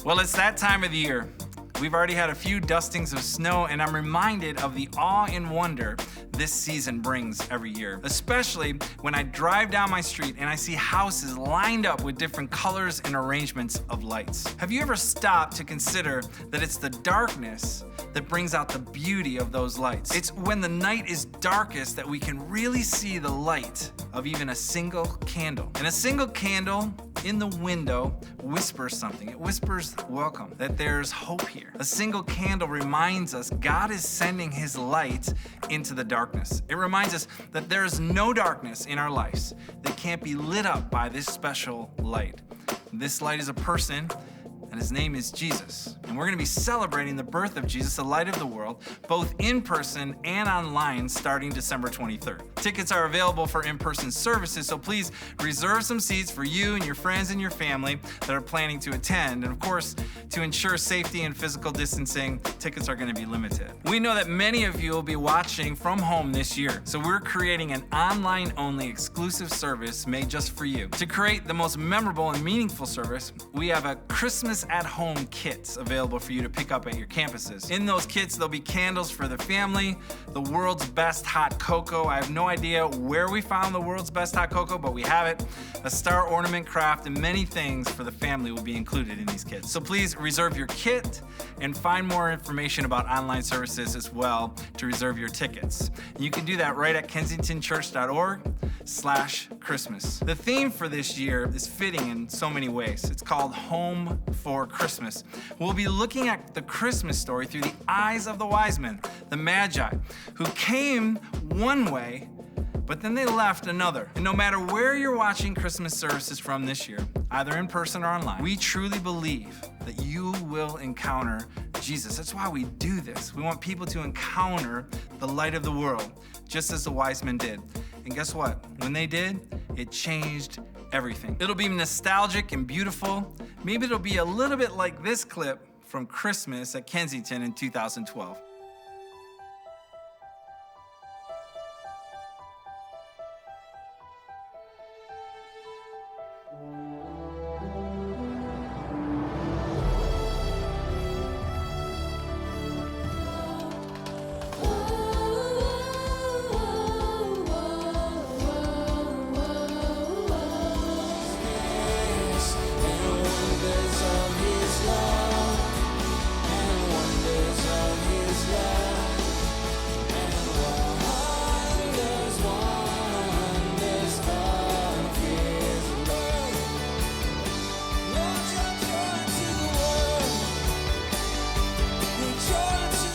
Well, it's that time of the year. We've already had a few dustings of snow, and I'm reminded of the awe and wonder this season brings every year, especially when I drive down my street and I see houses lined up with different colors and arrangements of lights. Have you ever stopped to consider that it's the darkness that brings out the beauty of those lights? It's when the night is darkest that we can really see the light of even a single candle. And a single candle in the window whispers something. It whispers welcome, that there's hope here. A single candle reminds us God is sending his light into the darkness. It reminds us that there is no darkness in our lives that can't be lit up by this special light. This light is a person, and his name is Jesus. And we're gonna be celebrating the birth of Jesus, the light of the world, both in person and online starting December 23rd. Tickets are available for in-person services, so please reserve some seats for you and your friends and your family that are planning to attend. And of course, to ensure safety and physical distancing, tickets are gonna be limited. We know that many of you will be watching from home this year, so we're creating an online-only exclusive service made just for you. To create the most memorable and meaningful service, we have a Christmas at-home kits available for you to pick up at your campuses. In those kits, there'll be candles for the family, the world's best hot cocoa. I have no idea where we found the world's best hot cocoa, but we have it. A star ornament craft and many things for the family will be included in these kits. So please reserve your kit and find more information about online services as well to reserve your tickets. You can do that right at kensingtonchurch.org/Christmas. The theme for this year is fitting in so many ways. It's called Home for Christmas. We'll be looking at the Christmas story through the eyes of the wise men, the Magi, who came one way, but then they left another. And no matter where you're watching Christmas services from this year, either in person or online, we truly believe that you will encounter Jesus. That's why we do this. We want people to encounter the light of the world, just as the wise men did. And guess what? When they did, it changed everything. It'll be nostalgic and beautiful. Maybe it'll be a little bit like this clip from Christmas at Kensington in 2012.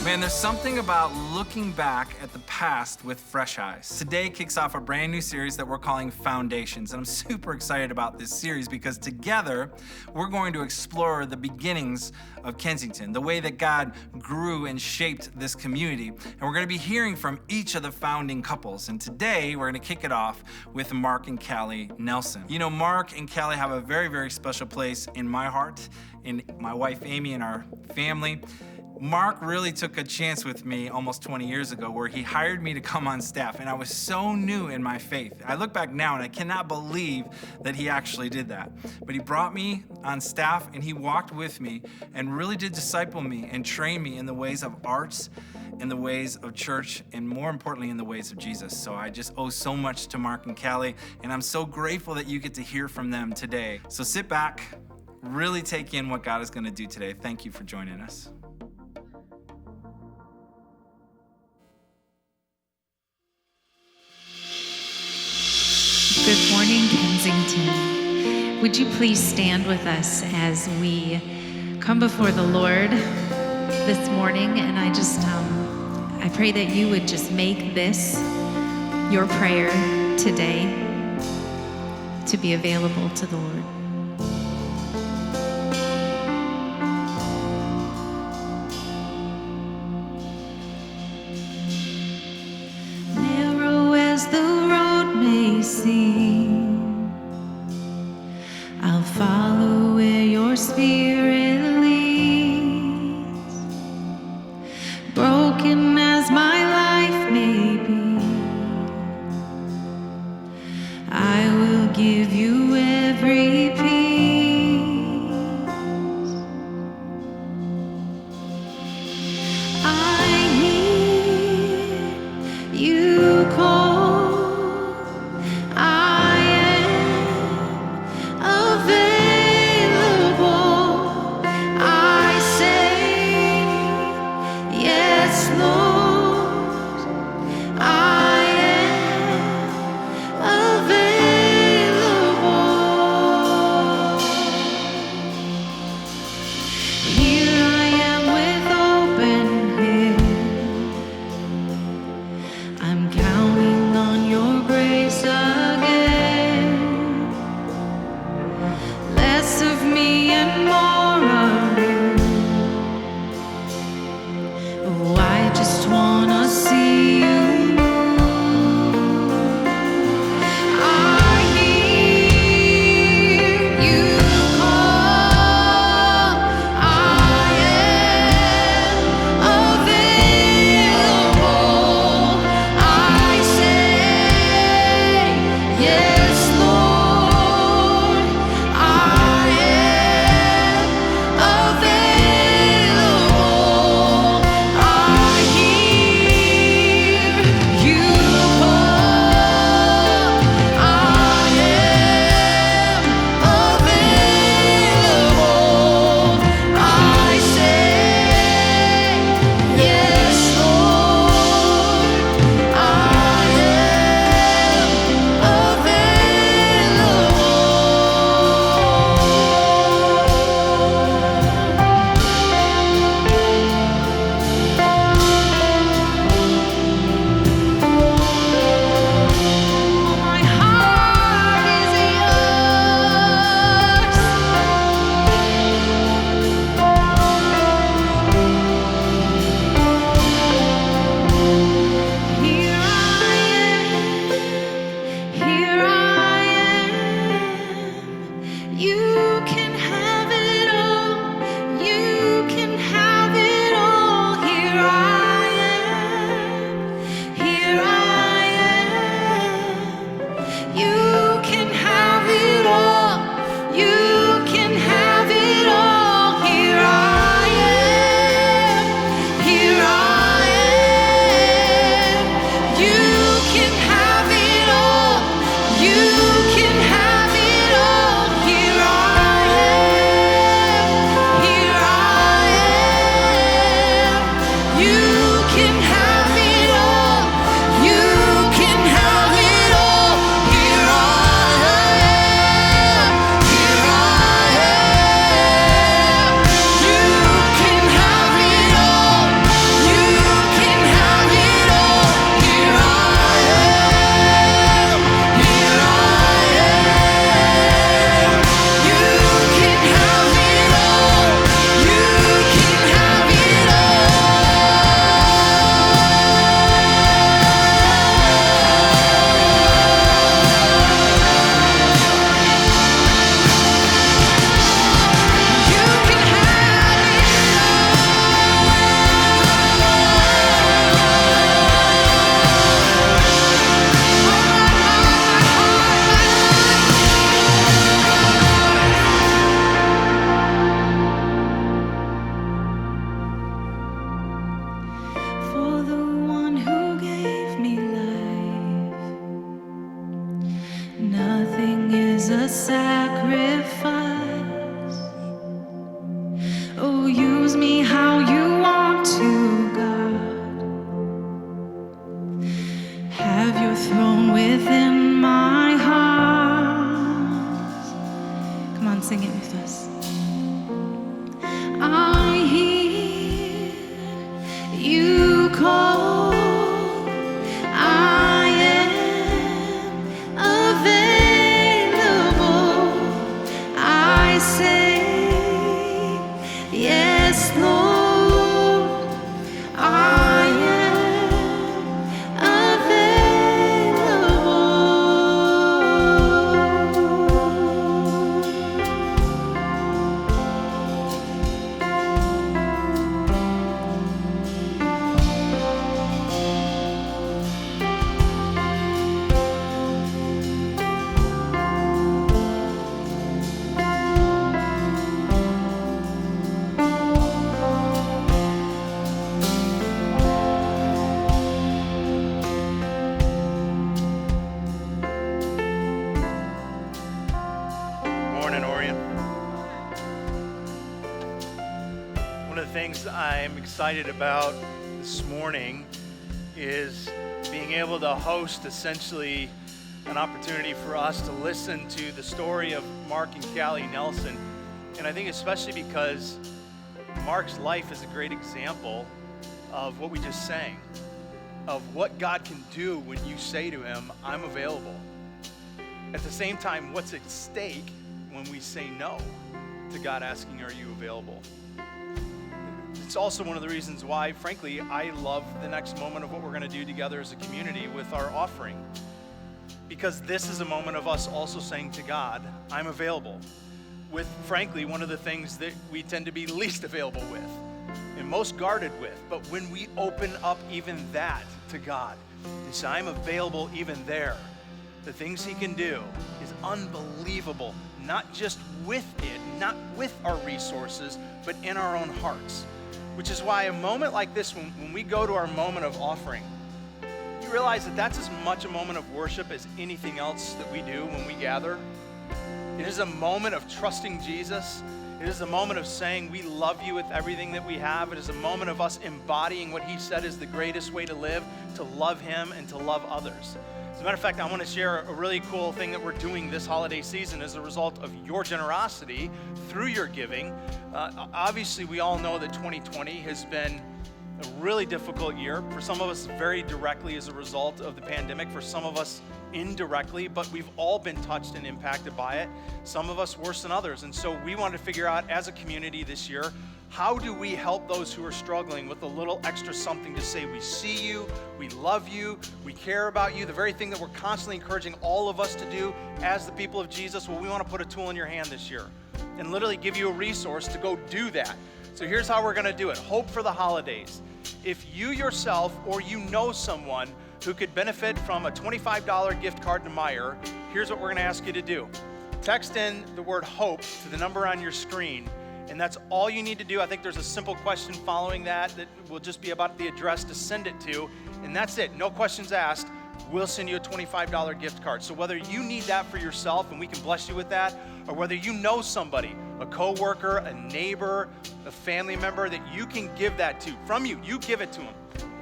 Man, there's something about looking back at the past with fresh eyes. Today kicks off a brand new series that we're calling Foundations, and I'm super excited about this series because together we're going to explore the beginnings of Kensington, the way that God grew and shaped this community. And we're going to be hearing from each of the founding couples. And today we're going to kick it off with Mark and Callie Nelson. You know, Mark and Callie have a very, very special place in my heart, in my wife Amy and our family. Mark really took a chance with me almost 20 years ago where he hired me to come on staff, and I was so new in my faith. I look back now and I cannot believe that he actually did that. But he brought me on staff and he walked with me and really did disciple me and train me in the ways of arts, in the ways of church, and more importantly, in the ways of Jesus. So I just owe so much to Mark and Callie, and I'm so grateful that you get to hear from them today. So sit back, really take in what God is going to do today. Thank you for joining us. Good morning, Kensington. Would you please stand with us as we come before the Lord this morning? And I pray that you would just make this your prayer today to be available to the Lord. Narrow as the road may seem, I'll follow where your spirit leads. Broken as my life may be, I will give you every peace. a sacrifice. Oh, use me how you want to, God. Have your throne within my heart. Come on, sing it with us. I hear you call. I am available. I say, yes, Lord. I am Morning, Orion. One of the things I'm excited about this morning is being able to host essentially an opportunity for us to listen to the story of Mark and Callie Nelson. And I think especially because Mark's life is a great example of what we just sang, of what God can do when you say to him, I'm available. At the same time, what's at stake when we say no to God asking, are you available? It's also one of the reasons why, frankly, I love the next moment of what we're going to do together as a community with our offering. Because this is a moment of us also saying to God, I'm available. With, frankly, one of the things that we tend to be least available with and most guarded with. But when we open up even that to God and say, I'm available even there, the things he can do is unbelievable. Not just with it, not with our resources, but in our own hearts. Which is why a moment like this, when we go to our moment of offering, you realize that that's as much a moment of worship as anything else that we do when we gather. It is a moment of trusting Jesus. It is a moment of saying we love you with everything that we have. It is a moment of us embodying what he said is the greatest way to live, to love him and to love others. As a matter of fact, I want to share a really cool thing that we're doing this holiday season as a result of your generosity through your giving. Obviously, we all know that 2020 has been a really difficult year. For some of us, very directly as a result of the pandemic. For some of us, indirectly, but we've all been touched and impacted by it. Some of us worse than others. And so we wanted to figure out as a community this year, how do we help those who are struggling with a little extra something to say, we see you, we love you, we care about you, the very thing that we're constantly encouraging all of us to do as the people of Jesus. Well, we want to put a tool in your hand this year and literally give you a resource to go do that. So here's how we're going to do it. Hope for the holidays. If you yourself or you know someone who could benefit from a $25 gift card to Meijer, here's what we're going to ask you to do. Text in the word HOPE to the number on your screen. And that's all you need to do. I think there's a simple question following that will just be about the address to send it to. And that's it. No questions asked. We'll send you a $25 gift card. So whether you need that for yourself and we can bless you with that, or whether you know somebody, a coworker, a neighbor, a family member that you can give that to, from you give it to them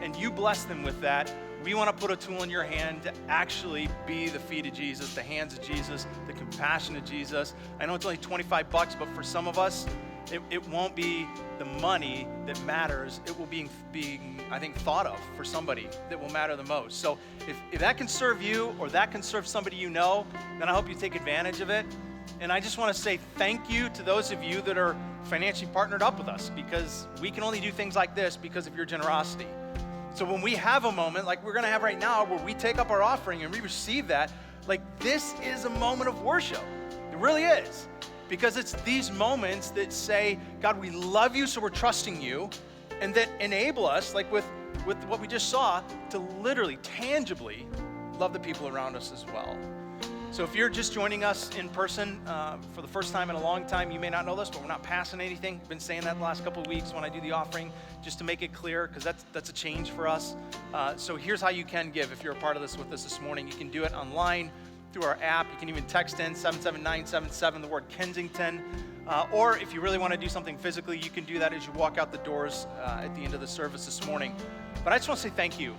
and you bless them with that. We want to put a tool in your hand to actually be the feet of Jesus, the hands of Jesus, the compassion of Jesus. I know it's only $25, but for some of us, it won't be the money that matters. It will be being, I think, thought of for somebody that will matter the most. So if that can serve you or that can serve somebody you know, then I hope you take advantage of it. And I just want to say thank you to those of you that are financially partnered up with us, because we can only do things like this because of your generosity. So when we have a moment like we're going to have right now where we take up our offering and we receive that, like this is a moment of worship. It really is. Because it's these moments that say, God, we love you, so we're trusting you, and that enable us, like with what we just saw, to literally, tangibly love the people around us as well. So if you're just joining us in person for the first time in a long time, you may not know this, but we're not passing anything. I've been saying that the last couple of weeks when I do the offering, just to make it clear, because that's a change for us. So here's how you can give if you're a part of this with us this morning. You can do it online through our app. You can even text in 77977, the word Kensington. Or if you really want to do something physically, you can do that as you walk out the doors at the end of the service this morning. But I just want to say thank you,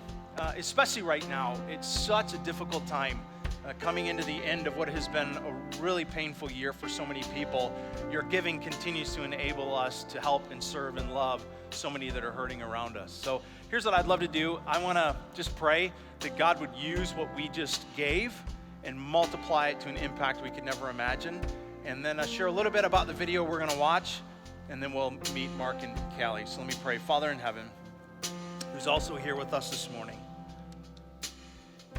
especially right now. It's such a difficult time coming into the end of what has been a really painful year for so many people. Your giving continues to enable us to help and serve and love so many that are hurting around us. So here's what I'd love to do. I want to just pray that God would use what we just gave and multiply it to an impact we could never imagine. And then share a little bit about the video we're going to watch, and then we'll meet Mark and Callie. So let me pray. Father in heaven, who's also here with us this morning,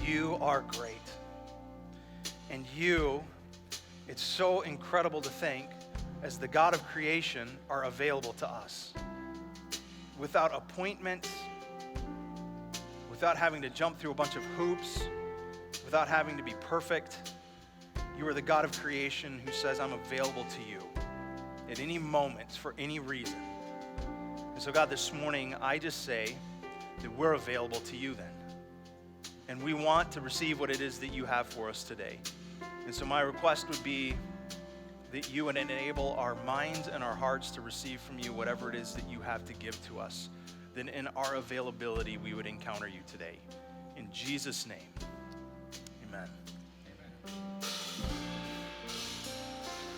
you are great. And you, it's so incredible to think, as the God of creation, are available to us. Without appointments, without having to jump through a bunch of hoops, without having to be perfect, you are the God of creation who says, I'm available to you at any moment for any reason. And so God, this morning, I just say that we're available to you then. And we want to receive what it is that you have for us today. And so my request would be that you would enable our minds and our hearts to receive from you whatever it is that you have to give to us. Then in our availability, we would encounter you today. In Jesus' name, amen.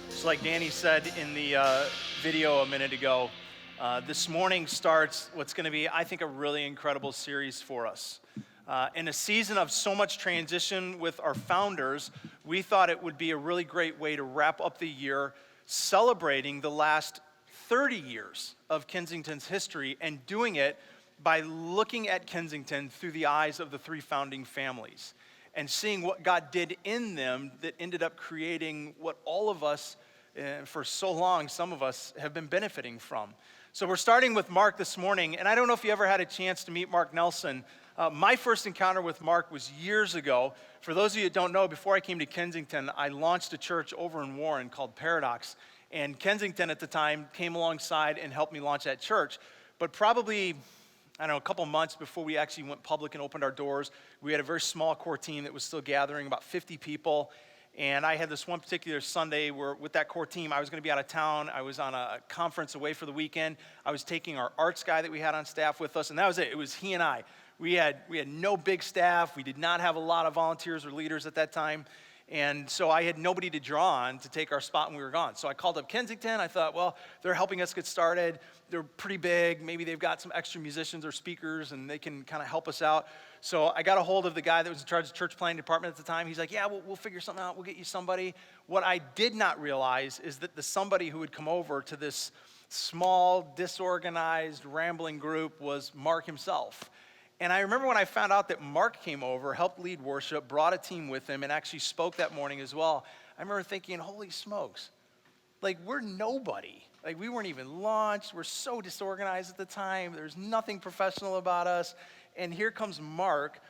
So like Danny said in the video a minute ago, this morning starts what's going to be, I think, a really incredible series for us. In a season of so much transition with our founders, we thought it would be a really great way to wrap up the year celebrating the last 30 years of Kensington's history and doing it by looking at Kensington through the eyes of the three founding families and seeing what God did in them that ended up creating what all of us, for so long, some of us have been benefiting from. So we're starting with Mark this morning, and I don't know if you ever had a chance to meet Mark Nelson. My first encounter with Mark was years ago. For those of you that don't know, before I came to Kensington, I launched a church over in Warren called Paradox. And Kensington at the time came alongside and helped me launch that church. But probably, I don't know, a couple months before we actually went public and opened our doors, we had a very small core team that was still gathering, about 50 people. And I had this one particular Sunday where with that core team, I was going to be out of town. I was on a conference away for the weekend. I was taking our arts guy that we had on staff with us, and that was it. It was he and I. We had no big staff. We did not have a lot of volunteers or leaders at that time. And so I had nobody to draw on to take our spot when we were gone. So I called up Kensington. I thought, well, they're helping us get started. They're pretty big. Maybe they've got some extra musicians or speakers, and they can kind of help us out. So I got a hold of the guy that was in charge of the church planning department at the time. He's like, yeah, we'll figure something out. We'll get you somebody. What I did not realize is that the somebody who would come over to this small, disorganized, rambling group was Mark himself. And I remember when I found out that Mark came over, helped lead worship, brought a team with him, and actually spoke that morning as well. I remember thinking, holy smokes, like we're nobody. Like we weren't even launched. We're so disorganized at the time. There's nothing professional about us. And here comes Mark,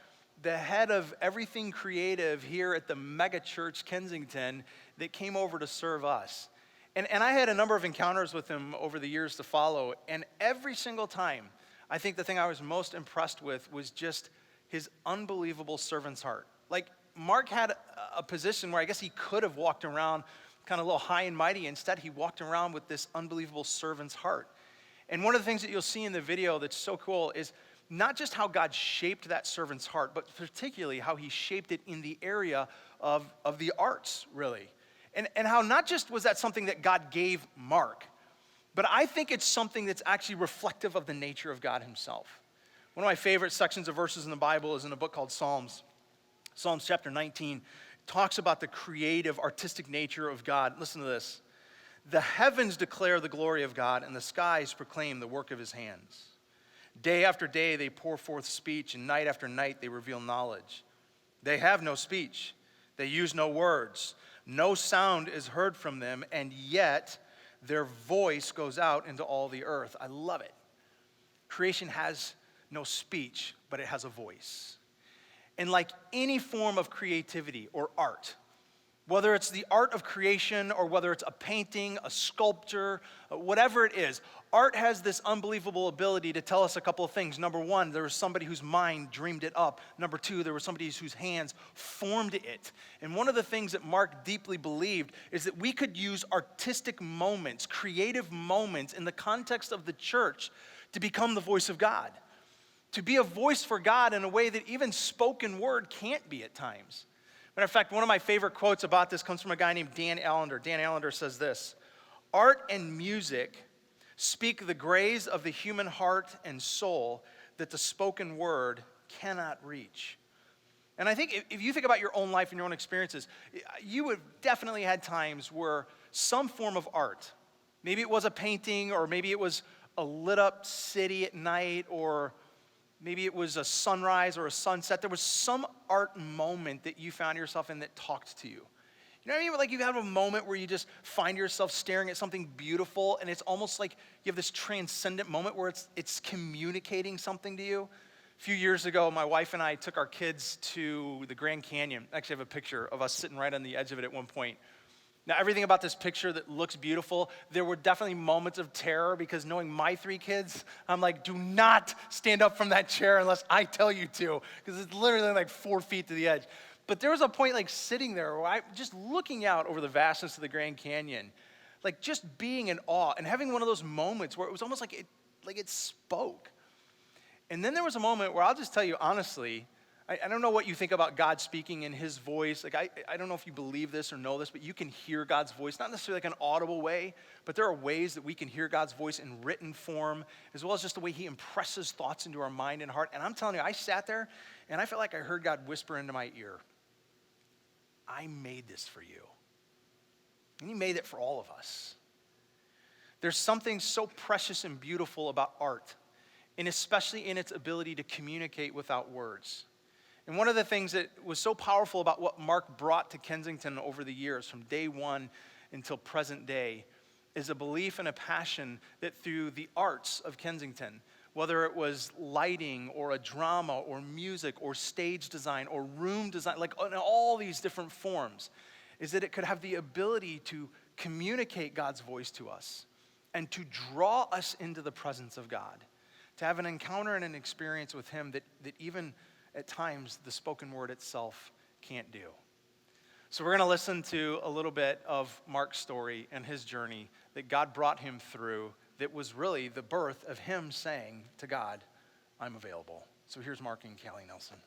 the head of everything creative here at the mega church Kensington, that came over to serve us. And I had a number of encounters with him over the years to follow. And every single time, I think the thing I was most impressed with was just his unbelievable servant's heart. Like, Mark had a position where I guess he could have walked around kind of a little high and mighty. Instead, he walked around with this unbelievable servant's heart. And one of the things that you'll see in the video that's so cool is not just how God shaped that servant's heart, but particularly how he shaped it in the area of the arts, really. And how not just was that something that God gave Mark, but I think it's something that's actually reflective of the nature of God himself. One of my favorite sections of verses in the Bible is in a book called Psalms. Psalms chapter 19 talks about the creative, artistic nature of God. Listen to this. The heavens declare the glory of God, and the skies proclaim the work of his hands. Day after day they pour forth speech, and night after night they reveal knowledge. They have no speech. They use no words. No sound is heard from them, and yet their voice goes out into all the earth. I love it. Creation has no speech, but it has a voice. And like any form of creativity or art, Whether it's the art of creation or whether it's a painting, a sculpture, whatever it is, art has this unbelievable ability to tell us a couple of things. Number one, there was somebody whose mind dreamed it up. Number two, there was somebody whose hands formed it. And one of the things that Mark deeply believed is that we could use artistic moments, creative moments in the context of the church to become the voice of God, to be a voice for God in a way that even spoken word can't be at times. Matter of fact, one of my favorite quotes about this comes from a guy named Dan Allender. Dan Allender says this: "Art and music speak the grace of the human heart and soul that the spoken word cannot reach." And I think if you think about your own life and your own experiences, you have definitely had times where some form of art, maybe it was a painting, or maybe it was a lit up city at night, or maybe it was a sunrise or a sunset. There was some art moment that you found yourself in that talked to you. You know what I mean? Like you have a moment where you just find yourself staring at something beautiful, and it's almost like you have this transcendent moment where it's communicating something to you. A few years ago, my wife and I took our kids to the Grand Canyon. I actually have a picture of us sitting right on the edge of it at one point. Now, everything about this picture that looks beautiful, there were definitely moments of terror, because knowing my three kids, I'm like, do not stand up from that chair unless I tell you to, because it's literally like 4 feet to the edge. But there was a point like sitting there where I just looking out over the vastness of the Grand Canyon, like just being in awe and having one of those moments where it was almost like it spoke. And then there was a moment where I'll just tell you honestly, I don't know what you think about God speaking in his voice. Like I don't know if you believe this or know this, but you can hear God's voice, not necessarily like an audible way, but there are ways that we can hear God's voice in written form, as well as just the way he impresses thoughts into our mind and heart. And I'm telling you, I sat there and I felt like I heard God whisper into my ear, "I made this for you." And he made it for all of us. There's something so precious and beautiful about art, and especially in its ability to communicate without words. And one of the things that was so powerful about what Mark brought to Kensington over the years, from day one until present day, is a belief and a passion that through the arts of Kensington, whether it was lighting or a drama or music or stage design or room design, like in all these different forms, is that it could have the ability to communicate God's voice to us and to draw us into the presence of God, to have an encounter and an experience with him that even at times the spoken word itself can't do. So we're going to listen to a little bit of Mark's story and his journey that God brought him through, that was really the birth of him saying to God, "I'm available." So here's Mark and Callie Nelson.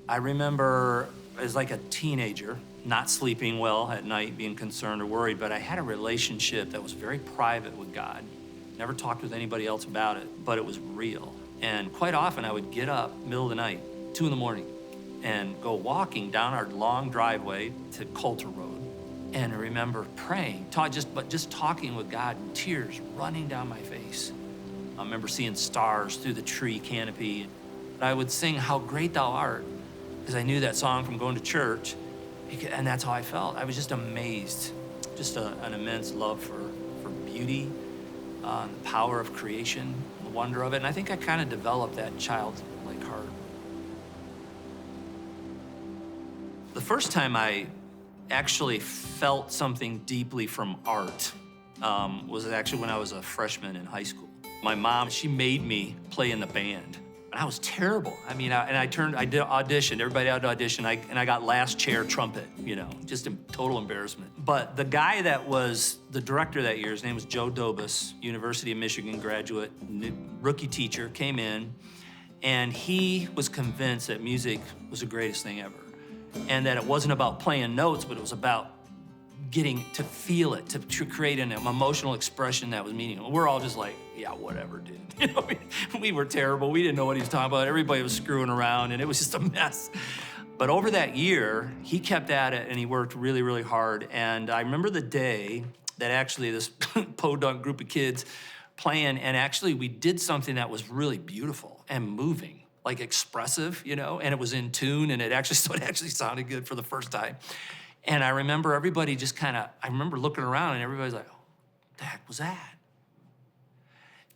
I remember as like a teenager, not sleeping well at night, being concerned or worried, but I had a relationship that was very private with God. Never talked with anybody else about it, but it was real. And quite often I would get up middle of the night, 2 a.m, and go walking down our long driveway to Coulter Road. And I remember praying, just talking with God, and tears running down my face. I remember seeing stars through the tree canopy. And I would sing "How Great Thou Art," because I knew that song from going to church, and that's how I felt. I was just amazed, just an immense love for beauty, the power of creation, the wonder of it. And I think I kind of developed that childlike heart. The first time I actually felt something deeply from art was actually when I was a freshman in high school. My mom, she made me play in the band. And I was terrible. I mean, I did audition. Everybody had to audition, and I got last chair trumpet, just a total embarrassment. But the guy that was the director that year, his name was Joe Dobus, University of Michigan graduate, rookie teacher, came in, and he was convinced that music was the greatest thing ever. And that it wasn't about playing notes, but it was about getting to feel it, to create an emotional expression that was meaningful. We're all just like, yeah, whatever, dude. We were terrible. We didn't know what he was talking about. Everybody was screwing around, and it was just a mess. But over that year, he kept at it, and he worked really, really hard. And I remember the day that actually this podunk group of kids playing, and actually we did something that was really beautiful and moving, like expressive, and it was in tune, and it actually sounded good for the first time. And I remember everybody just I remember looking around, and everybody's like, oh, what the heck was that?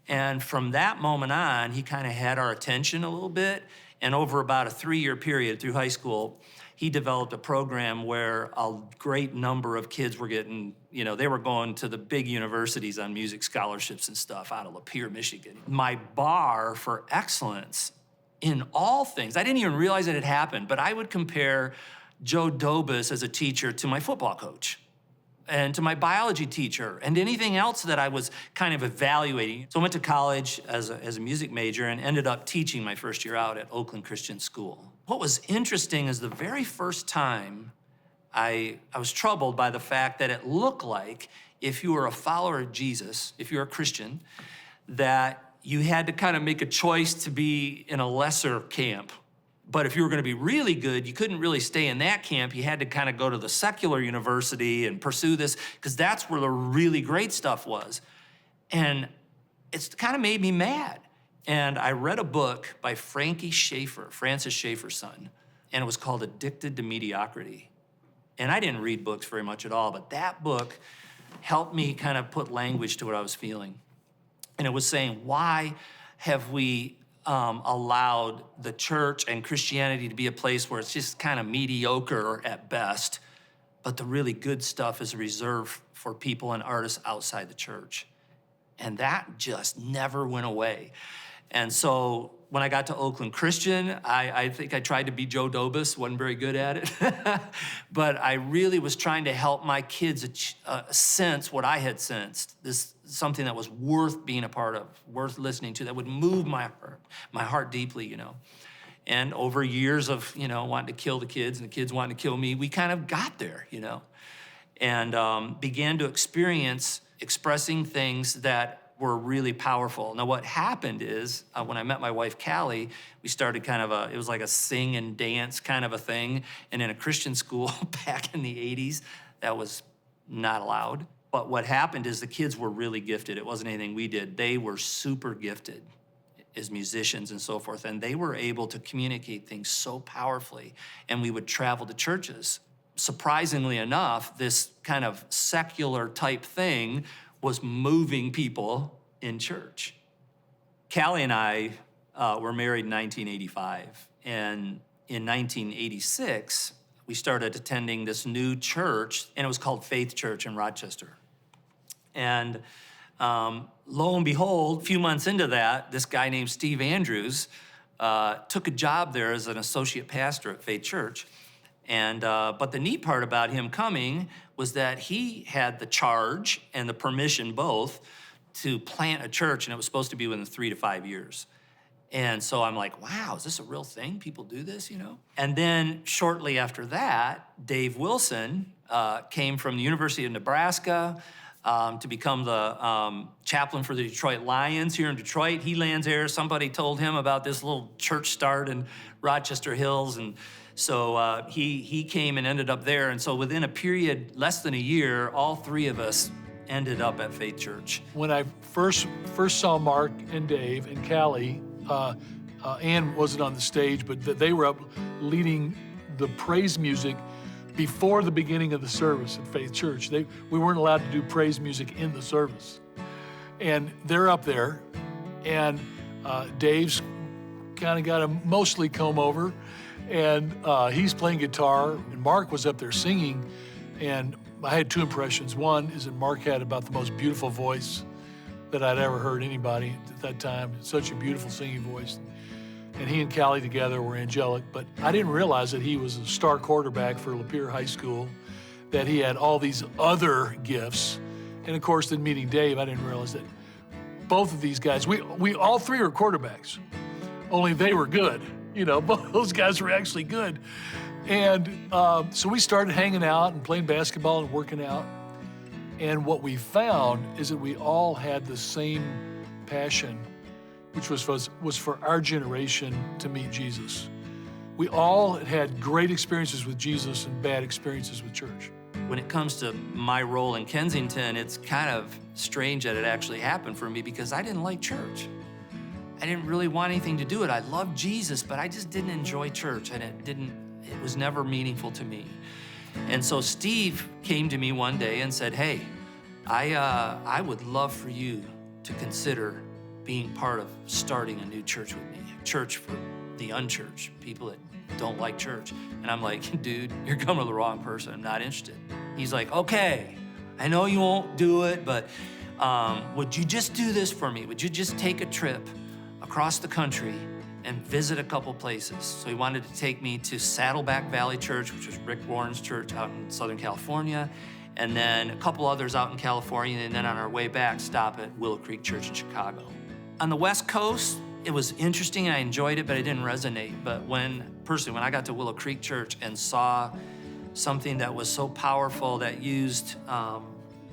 And from that moment on, he kind of had our attention a little bit, And over about a 3-year period through high school, he developed a program where a great number of kids were getting, they were going to the big universities on music scholarships and stuff out of Lapeer, Michigan. My bar for excellence in all things, I didn't even realize it had happened, but I would compare Joe Dobus as a teacher to my football coach and to my biology teacher and anything else that I was kind of evaluating. So I went to college as a music major and ended up teaching my first year out at Oakland Christian School. What was interesting is the very first time I was troubled by the fact that it looked like if you were a follower of Jesus, if you're a Christian, that you had to kind of make a choice to be in a lesser camp. But if you were going to be really good, you couldn't really stay in that camp. You had to kind of go to the secular university and pursue this, because that's where the really great stuff was. And it's kind of made me mad. And I read a book by Francis Schaeffer's son, and it was called Addicted to Mediocrity. And I didn't read books very much at all, but that book helped me kind of put language to what I was feeling. And it was saying, why have we allowed the church and Christianity to be a place where it's just kind of mediocre at best, but the really good stuff is reserved for people and artists outside the church? And that just never went away. And so when I got to Oakland Christian, I think I tried to be Joe Dobus, wasn't very good at it. But I really was trying to help my kids sense what I had sensed, something that was worth being a part of, worth listening to, that would move my heart deeply, And over years of, wanting to kill the kids and the kids wanting to kill me, we kind of got there, and began to experience expressing things that were really powerful. Now, what happened is, when I met my wife, Callie, we started it was like a sing and dance kind of a thing. And in a Christian school back in the 80s, that was not allowed. But what happened is the kids were really gifted. It wasn't anything we did. They were super gifted as musicians and so forth. And they were able to communicate things so powerfully. And we would travel to churches. Surprisingly enough, this kind of secular type thing was moving people in church. Callie and I were married in 1985. And in 1986, we started attending this new church, and it was called Faith Church in Rochester. And lo and behold, a few months into that, this guy named Steve Andrews took a job there as an associate pastor at Faith Church. And but the neat part about him coming was that he had the charge and the permission both to plant a church, and it was supposed to be within 3 to 5 years. And so I'm like, wow, is this a real thing? People do this, And then shortly after that, Dave Wilson came from the University of Nebraska to become the chaplain for the Detroit Lions here in Detroit. He lands there. Somebody told him about this little church start in Rochester Hills, and so he came and ended up there. And so within a period less than a year, all three of us ended up at Faith Church. When I first saw Mark and Dave and Callie, Ann wasn't on the stage, but they were up leading the praise music before the beginning of the service at Faith Church. We weren't allowed to do praise music in the service. And they're up there, and Dave's kind of got a mostly comb over, and he's playing guitar, and Mark was up there singing, and I had two impressions. One is that Mark had about the most beautiful voice that I'd ever heard anybody at that time. Such a beautiful singing voice. And he and Callie together were angelic, but I didn't realize that he was a star quarterback for Lapeer High School, that he had all these other gifts. And of course, then meeting Dave, I didn't realize that both of these guys, we all three were quarterbacks, only they were good. Both those guys were actually good. And so we started hanging out and playing basketball and working out. And what we found is that we all had the same passion, which was for our generation to meet Jesus. We all had great experiences with Jesus and bad experiences with church. When it comes to my role in Kensington, it's kind of strange that it actually happened for me, because I didn't like church. I didn't really want anything to do with it. I loved Jesus, but I just didn't enjoy church, and it was never meaningful to me. And so Steve came to me one day and said, hey, I would love for you to consider being part of starting a new church with me, a church for the unchurched, people that don't like church. And I'm like, dude, you're coming to the wrong person. I'm not interested. He's like, okay, I know you won't do it, but would you just do this for me? Would you just take a trip across the country and visit a couple places? So he wanted to take me to Saddleback Valley Church, which was Rick Warren's church out in Southern California, and then a couple others out in California, and then on our way back, stop at Willow Creek Church in Chicago. On the West Coast, it was interesting, I enjoyed it, but it didn't resonate. But when I got to Willow Creek Church and saw something that was so powerful that used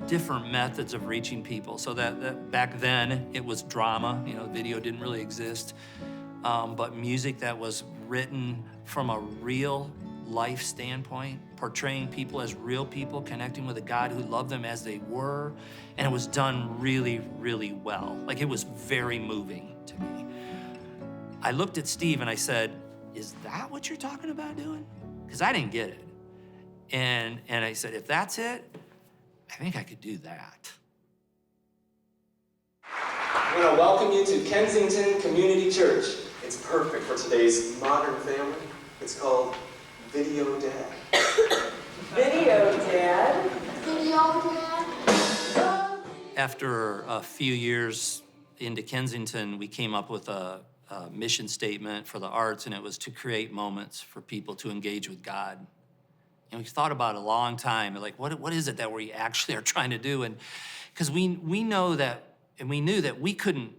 different methods of reaching people. So that back then it was drama, video didn't really exist, but music that was written from a real life standpoint, portraying people as real people, connecting with a God who loved them as they were, and it was done really, really well. Like, it was very moving to me. I looked at Steve and I said, is that what you're talking about doing? Because I didn't get it. And I said, if that's it, I think I could do that. I want to welcome you to Kensington Community Church. It's perfect for today's modern family. It's called Video Dad. Video Dad? Video Dad? After a few years into Kensington, we came up with a mission statement for the arts, and it was to create moments for people to engage with God. And we thought about it a long time, like, what is it that we actually are trying to do? And because we know that, and we knew that we couldn't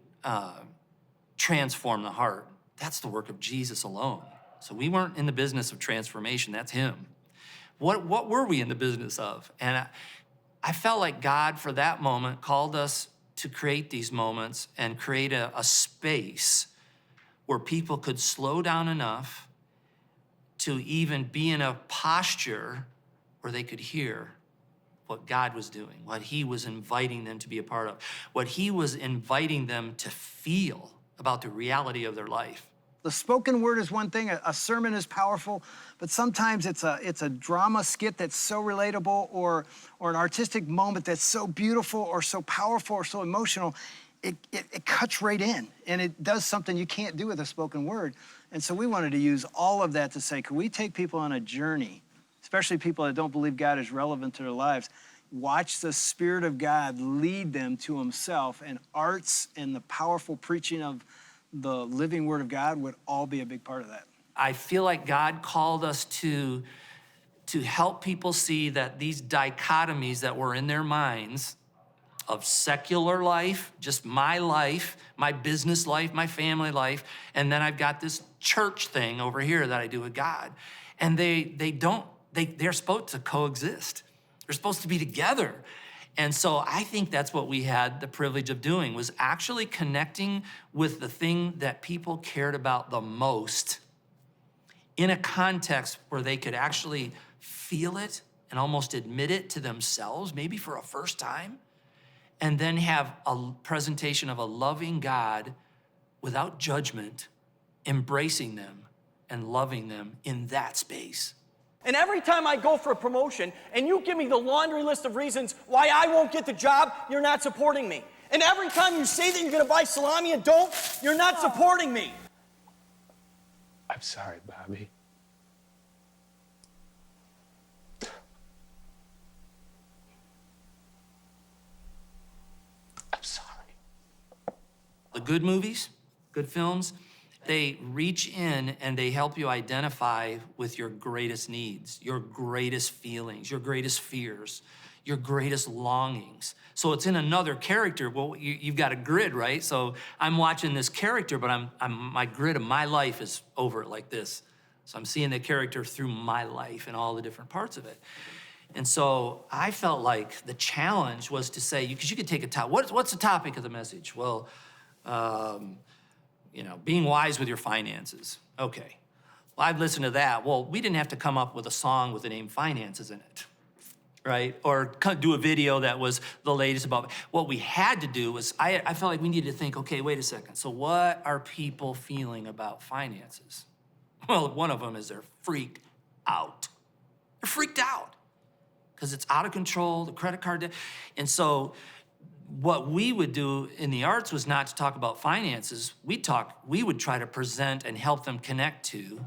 transform the heart. That's the work of Jesus alone. So we weren't in the business of transformation, that's him. What were we in the business of? And I felt like God, for that moment, called us to create these moments and create a space where people could slow down enough to even be in a posture where they could hear what God was doing, what he was inviting them to be a part of, what he was inviting them to feel about the reality of their life. The spoken word is one thing, a sermon is powerful, but sometimes it's a drama skit that's so relatable, or an artistic moment that's so beautiful or so powerful or so emotional, it cuts right in, and it does something you can't do with a spoken word. And so we wanted to use all of that to say, could we take people on a journey, especially people that don't believe God is relevant to their lives, watch the Spirit of God lead them to himself, and arts and the powerful preaching of the living Word of God would all be a big part of that. I feel like God called us to help people see that these dichotomies that were in their minds of secular life, just my life, my business life, my family life, and then I've got this church thing over here that I do with God. And they're supposed to coexist. They're supposed to be together. And so I think that's what we had the privilege of doing, was actually connecting with the thing that people cared about the most in a context where they could actually feel it and almost admit it to themselves, maybe for a first time, and then have a presentation of a loving God without judgment, embracing them and loving them in that space. And every time I go for a promotion and you give me the laundry list of reasons why I won't get the job, you're not supporting me. And every time you say that you're gonna buy salami and don't, you're not supporting me. I'm sorry, Bobby. I'm sorry. The good movies, good films, they reach in and they help you identify with your greatest needs, your greatest feelings, your greatest fears, your greatest longings. So it's in another character. Well, you've got a grid, right? So I'm watching this character, but my grid of my life is over it like this. So I'm seeing the character through my life and all the different parts of it. And so I felt like the challenge was to say, because you could take a topic. What's the topic of the message? Well, being wise with your finances. Okay. Well, I'd listen to that. Well, we didn't have to come up with a song with the name finances in it, right? Or do a video that was the latest about it. What we had to do was, I felt like we needed to think, okay, wait a second. So what are people feeling about finances? Well, one of them is they're freaked out. They're freaked out because it's out of control, the credit card debt. And so what we would do in the arts was not to talk about finances. We would try to present and help them connect to,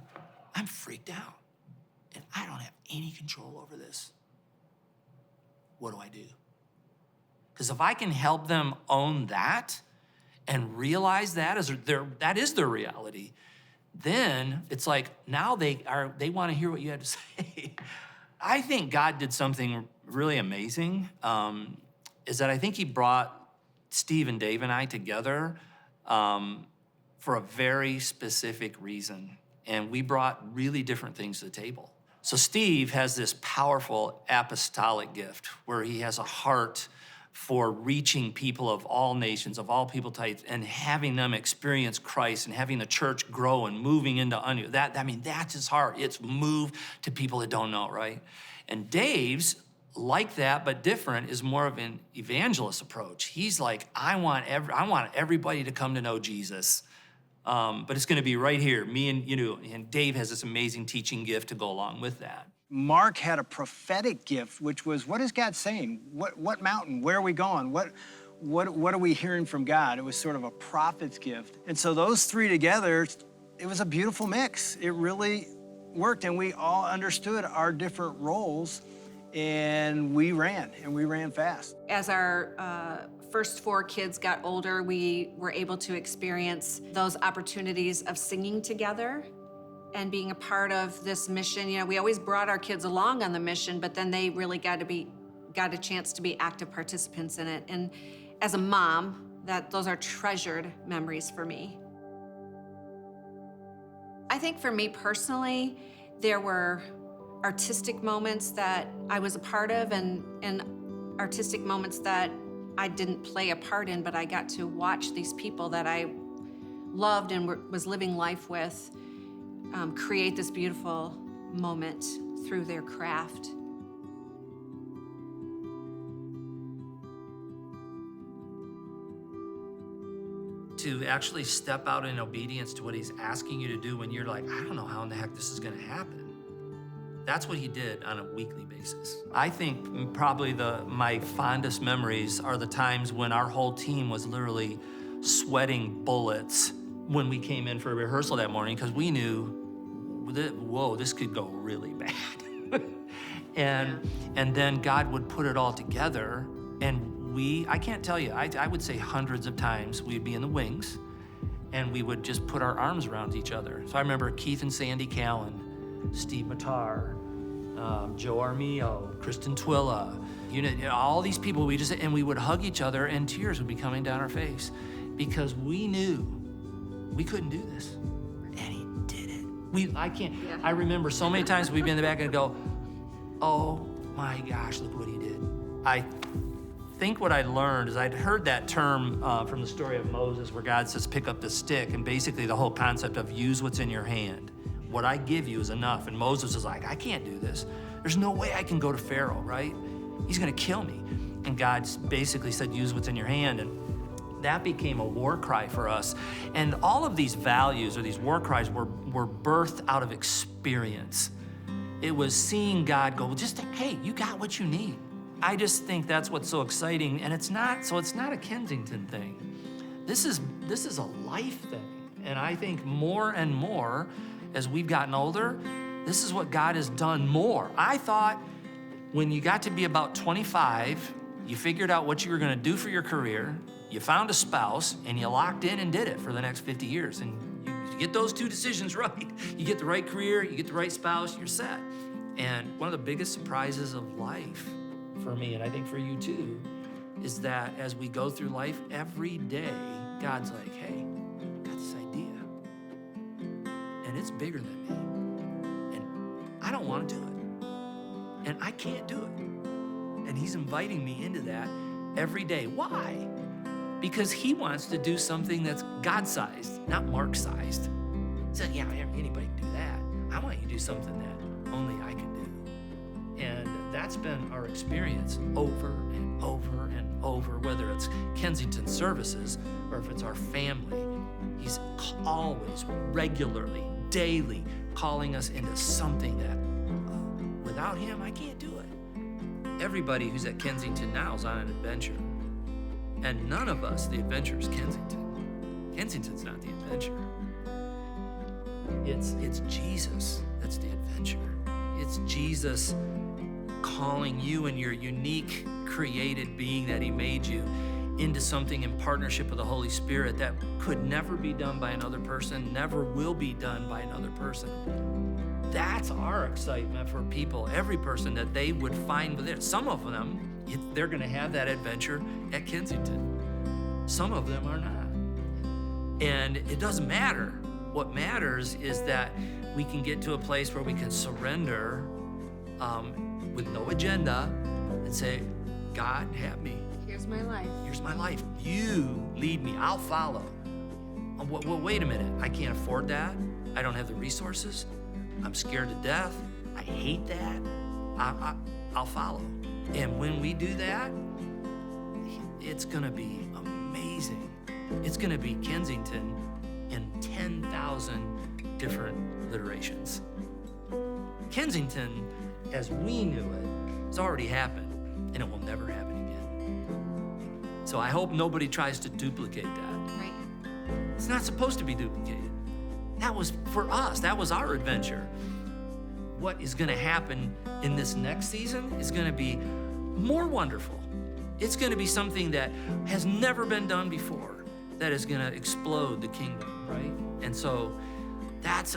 I'm freaked out and I don't have any control over this. What do I do? Because if I can help them own that and realize that is their reality, then it's like now they want to hear what you had to say. I think God did something really amazing. Is that I think he brought Steve and Dave and I together for a very specific reason. And we brought really different things to the table. So Steve has this powerful apostolic gift where he has a heart for reaching people of all nations, of all people types, and having them experience Christ and having the church grow and moving into that's his heart. It's move to people that don't know, right? And Dave's like that, but different, is more of an evangelist approach. He's like, I want everybody to come to know Jesus. But it's gonna be right here, me and and Dave has this amazing teaching gift to go along with that. Mark had a prophetic gift, which was, what is God saying? What mountain? Where are we going? What are we hearing from God? It was sort of a prophet's gift. And so those three together, it was a beautiful mix. It really worked, and we all understood our different roles, and we ran fast. As our first 4 kids got older, we were able to experience those opportunities of singing together and being a part of this mission. We always brought our kids along on the mission, but then they really got a chance to be active participants in it. And as a mom, those are treasured memories for me. I think for me personally, there were artistic moments that I was a part of and artistic moments that I didn't play a part in, but I got to watch these people that I loved and was living life with create this beautiful moment through their craft. To actually step out in obedience to what he's asking you to do when you're like, I don't know how in the heck this is gonna happen. That's what he did on a weekly basis. I think probably my fondest memories are the times when our whole team was literally sweating bullets when we came in for a rehearsal that morning, because we knew, whoa, this could go really bad. and then God would put it all together, and I can't tell you, I would say hundreds of times we'd be in the wings and we would just put our arms around each other. So I remember Keith and Sandy Callan, Steve Matar, Joe Armillo, Kristen Twilla, all these people, we would hug each other and tears would be coming down our face because we knew we couldn't do this. And he did it. I remember so many times we'd be in the back and go, oh my gosh, look what he did. I think what I learned is I'd heard that term from the story of Moses where God says, pick up the stick, and basically the whole concept of use what's in your hand. What I give you is enough. And Moses is like, I can't do this. There's no way I can go to Pharaoh, right? He's gonna kill me. And God basically said, use what's in your hand. And that became a war cry for us. And all of these values or these war cries were birthed out of experience. It was seeing God go, hey, you got what you need. I just think that's what's so exciting, and it's not a Kensington thing. This is a life thing, and I think more and more as we've gotten older, this is what God has done more. I thought when you got to be about 25, you figured out what you were gonna do for your career, you found a spouse, and you locked in and did it for the next 50 years. And you get those 2 decisions right. You get the right career, you get the right spouse, you're set. And one of the biggest surprises of life for me, and I think for you too, is that as we go through life, every day, God's like, hey, I got this idea, and it's bigger than me, and I don't want to do it, and I can't do it. And he's inviting me into that every day. Why? Because he wants to do something that's God-sized, not Mark-sized. He said, yeah, anybody can do that. I want you to do something that only I can do. And that's been our experience over and over and over, whether it's Kensington services or if it's our family. He's always, regularly, daily calling us into something that without him, I can't do it. Everybody who's at Kensington now is on an adventure. And none of us, the adventure, is Kensington. Kensington's not the adventure. It's Jesus that's the adventure. It's Jesus calling you and your unique created being that he made you into something in partnership with the Holy Spirit that could never be done by another person, never will be done by another person. That's our excitement for people, every person, that they would find within. Some of them, they're gonna have that adventure at Kensington. Some of them are not. And it doesn't matter. What matters is that we can get to a place where we can surrender with no agenda and say, God, have me. Here's my life. Here's my life. You lead me. I'll follow. Well, wait a minute. I can't afford that. I don't have the resources. I'm scared to death. I hate that. I'll follow. And when we do that, it's going to be amazing. It's going to be Kensington in 10,000 different alliterations. Kensington, as we knew it, has already happened, and it will never happen again. So I hope nobody tries to duplicate that. Right. It's not supposed to be duplicated. That was for us. That was our adventure. What is going to happen in this next season is going to be more wonderful. It's going to be something that has never been done before, that is going to explode the kingdom, right? And so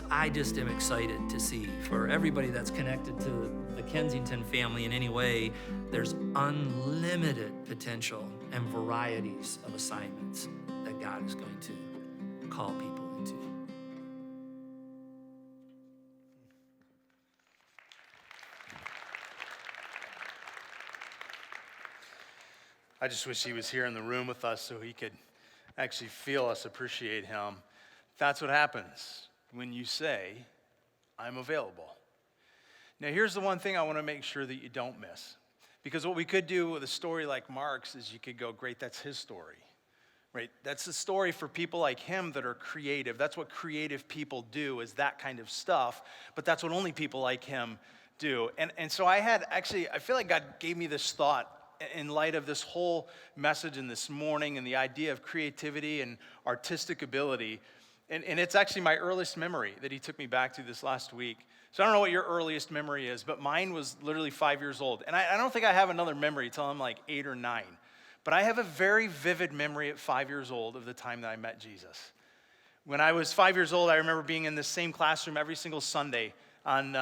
I just am excited to see, for everybody that's connected to the Kensington family in any way, there's unlimited potential and varieties of assignments that God is going to call people into. I just wish he was here in the room with us so he could actually feel us appreciate him. That's what happens when you say, I'm available. Now, here's the one thing I want to make sure that you don't miss. Because what we could do with a story like Mark's is you could go, great, that's his story. Right? That's the story for people like him that are creative. That's what creative people do, is that kind of stuff. But that's what only people like him do. And so I feel like God gave me this thought in light of this whole message in this morning and the idea of creativity and artistic ability. And it's actually my earliest memory that he took me back to this last week. So I don't know what your earliest memory is, but mine was literally 5 years old. And I don't think I have another memory until I'm like 8 or 9. But I have a very vivid memory at 5 years old of the time that I met Jesus. When I was 5 years old, I remember being in the same classroom every single Sunday on,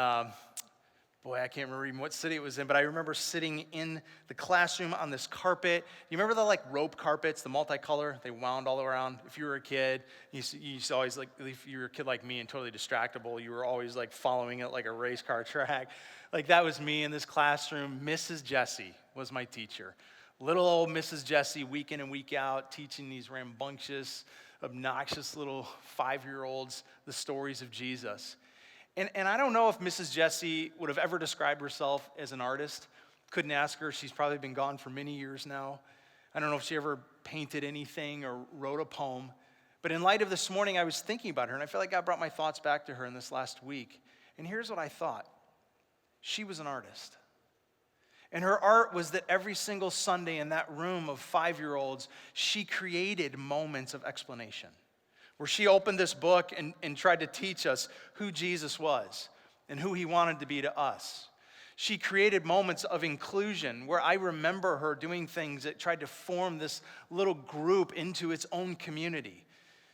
I can't remember even what city it was in, but I remember sitting in the classroom on this carpet. You remember the rope carpets, the multicolor? They wound all around. If you were a kid, you used to always, if you were a kid like me and totally distractible, you were always following it like a race car track. That was me in this classroom. Mrs. Jessie was my teacher. Little old Mrs. Jessie, week in and week out, teaching these rambunctious, obnoxious little 5-year-olds the stories of Jesus. And I don't know if Mrs. Jessie would have ever described herself as an artist. Couldn't ask her. She's probably been gone for many years now. I don't know if she ever painted anything or wrote a poem. But in light of this morning, I was thinking about her, and I feel like God brought my thoughts back to her in this last week. And here's what I thought. She was an artist. And her art was that every single Sunday in that room of 5-year-olds, she created moments of explanation, where she opened this book and tried to teach us who Jesus was and who he wanted to be to us. She created moments of inclusion, where I remember her doing things that tried to form this little group into its own community.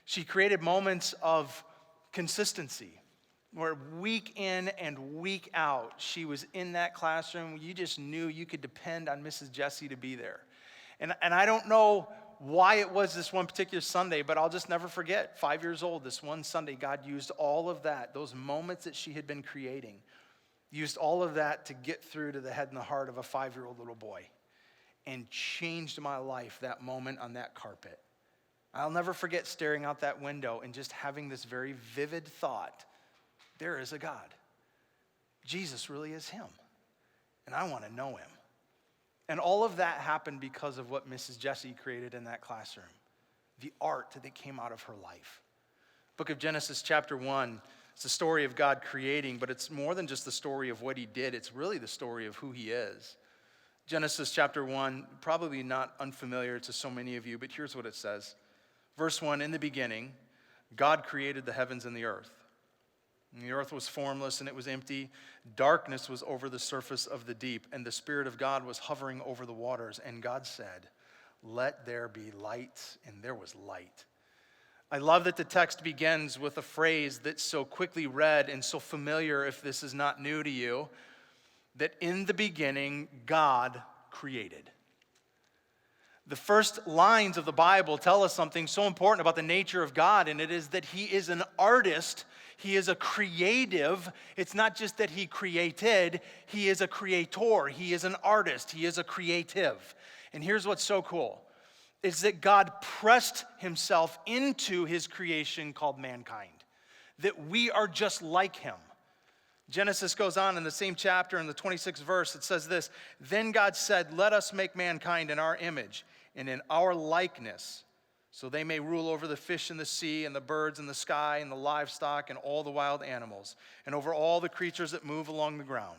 She created moments of consistency, where week in and week out, she was in that classroom. You just knew you could depend on Mrs. Jessie to be there. And I don't know why it was this one particular Sunday, but I'll just never forget. 5 years old, this one Sunday, God used all of that, those moments that she had been creating, used all of that to get through to the head and the heart of a 5-year-old little boy, and changed my life that moment on that carpet. I'll never forget staring out that window and just having this very vivid thought, there is a God. Jesus really is him, and I want to know him. And all of that happened because of what Mrs. Jessie created in that classroom, the art that came out of her life. Book of Genesis chapter 1, it's the story of God creating, but it's more than just the story of what he did. It's really the story of who he is. Genesis chapter 1, probably not unfamiliar to so many of you, but here's what it says. Verse 1, in the beginning, God created the heavens and the earth. And the earth was formless and it was empty. Darkness was over the surface of the deep, and the Spirit of God was hovering over the waters. And God said, let there be light, and there was light. I love that the text begins with a phrase that's so quickly read and so familiar if this is not new to you, that in the beginning, God created. The first lines of the Bible tell us something so important about the nature of God, and it is that he is an artist. He is a creative. It's not just that he created, he is a creator. He is an artist. He is a creative. And here's what's so cool, is that God pressed himself into his creation called mankind, that we are just like him. Genesis goes on in the same chapter, in the 26th verse, it says this, then God said, let us make mankind in our image and in our likeness, so they may rule over the fish in the sea and the birds in the sky and the livestock and all the wild animals and over all the creatures that move along the ground.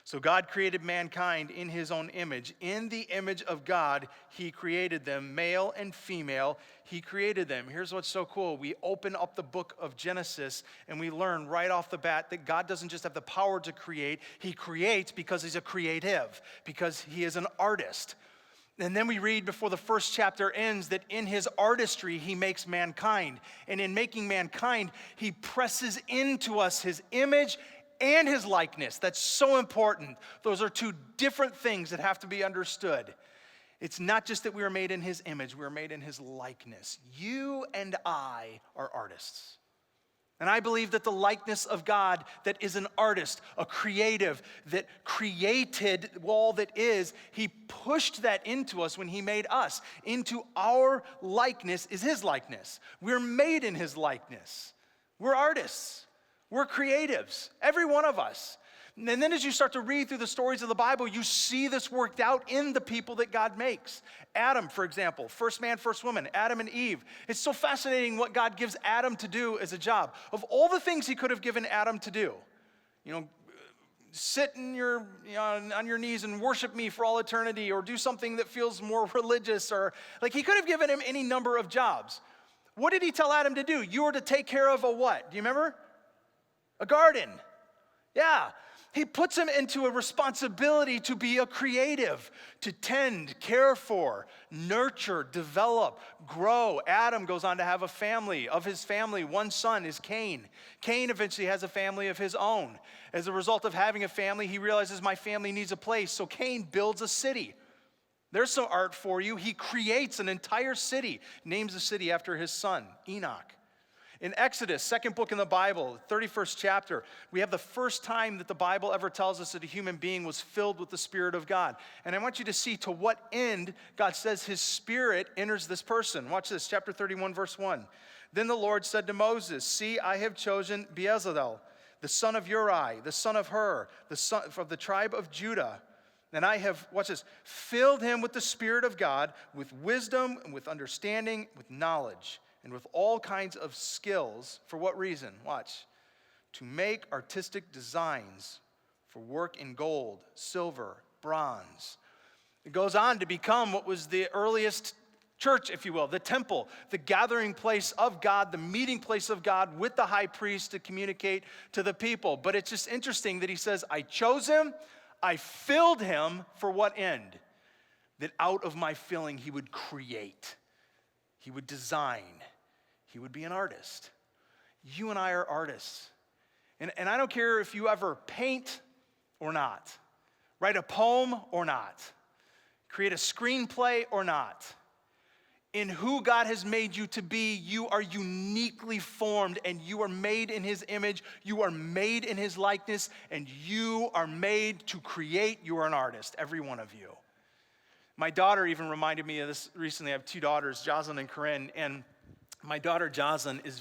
So God created mankind in his own image. In the image of God, he created them, male and female, he created them. Here's what's so cool. We open up the book of Genesis and we learn right off the bat that God doesn't just have the power to create, he creates because he's a creative, because he is an artist. And then we read before the first chapter ends that in his artistry, he makes mankind. And in making mankind, he presses into us his image and his likeness. That's so important. Those are two different things that have to be understood. It's not just that we are made in his image, we are made in his likeness. You and I are artists. And I believe that the likeness of God that is an artist, a creative, that created all that is, he pushed that into us when he made us. Into our likeness is his likeness. We're made in his likeness. We're artists. We're creatives, every one of us. And then as you start to read through the stories of the Bible, you see this worked out in the people that God makes. Adam, for example, first man, first woman, Adam and Eve. It's so fascinating what God gives Adam to do as a job. Of all the things he could have given Adam to do, sit on your knees and worship me for all eternity, or do something that feels more religious, or like he could have given him any number of jobs. What did he tell Adam to do? You were to take care of a what? Do you remember? A garden. Yeah. He puts him into a responsibility to be a creative, to tend, care for, nurture, develop, grow. Adam goes on to have a family. Of his family, one son is Cain. Cain eventually has a family of his own. As a result of having a family, he realizes my family needs a place. So Cain builds a city. There's some art for you. He creates an entire city, names the city after his son, Enoch. In Exodus, second book in the Bible, 31st chapter, we have the first time that the Bible ever tells us that a human being was filled with the Spirit of God. And I want you to see to what end God says his Spirit enters this person. Watch this, chapter 31, verse 1. Then the Lord said to Moses, see, I have chosen Bezalel, the son of Uri, the son of Hur, the son of the tribe of Judah. And I have, watch this, filled him with the Spirit of God, with wisdom and with understanding, with knowledge, and with all kinds of skills. For what reason? Watch. To make artistic designs for work in gold, silver, bronze. It goes on to become what was the earliest church, if you will, the temple, the gathering place of God, the meeting place of God with the high priest to communicate to the people. But it's just interesting that he says, I chose him, I filled him for what end? That out of my filling he would create, he would design, he would be an artist. You and I are artists. And I don't care if you ever paint or not, write a poem or not, create a screenplay or not. In who God has made you to be, you are uniquely formed, and you are made in his image, you are made in his likeness, and you are made to create. You are an artist, every one of you. My daughter even reminded me of this recently. I have two daughters, Jocelyn and Corinne, and my daughter Jocelyn is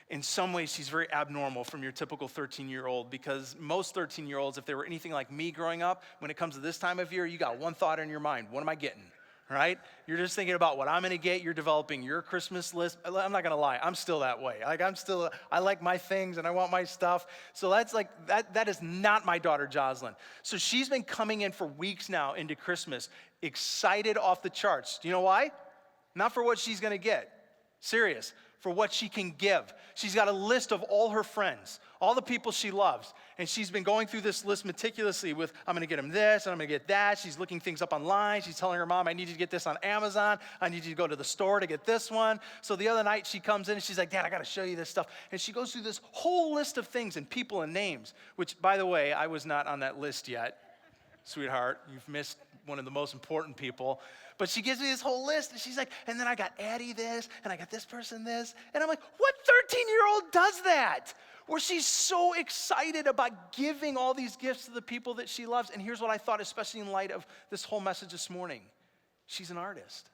in some ways, she's very abnormal from your typical 13-year-old, because most 13-year-olds, if they were anything like me growing up, when it comes to this time of year, you got one thought in your mind: what am I getting? right? You're just thinking about what I'm gonna get. You're developing your Christmas list. I'm not gonna lie, I'm still that way. I like my things and I want my stuff. So that's like, that is not my daughter, Jocelyn. So she's been coming in for weeks now into Christmas, excited off the charts. Do you know why? Not for what she's gonna get. Serious. For what she can give. She's got a list of all her friends, all the people she loves. And she's been going through this list meticulously with, I'm gonna get them this, and I'm gonna get that. She's looking things up online. She's telling her mom, I need you to get this on Amazon. I need you to go to the store to get this one. So the other night she comes in and she's like, Dad, I gotta show you this stuff. And she goes through this whole list of things and people and names, which, by the way, I was not on that list yet. Sweetheart, you've missed one of the most important people. But she gives me this whole list, and she's like, and then I got Addie this, and I got this person this. And I'm like, what 13-year-old does that? Where she's so excited about giving all these gifts to the people that she loves. And here's what I thought, especially in light of this whole message this morning. She's an artist.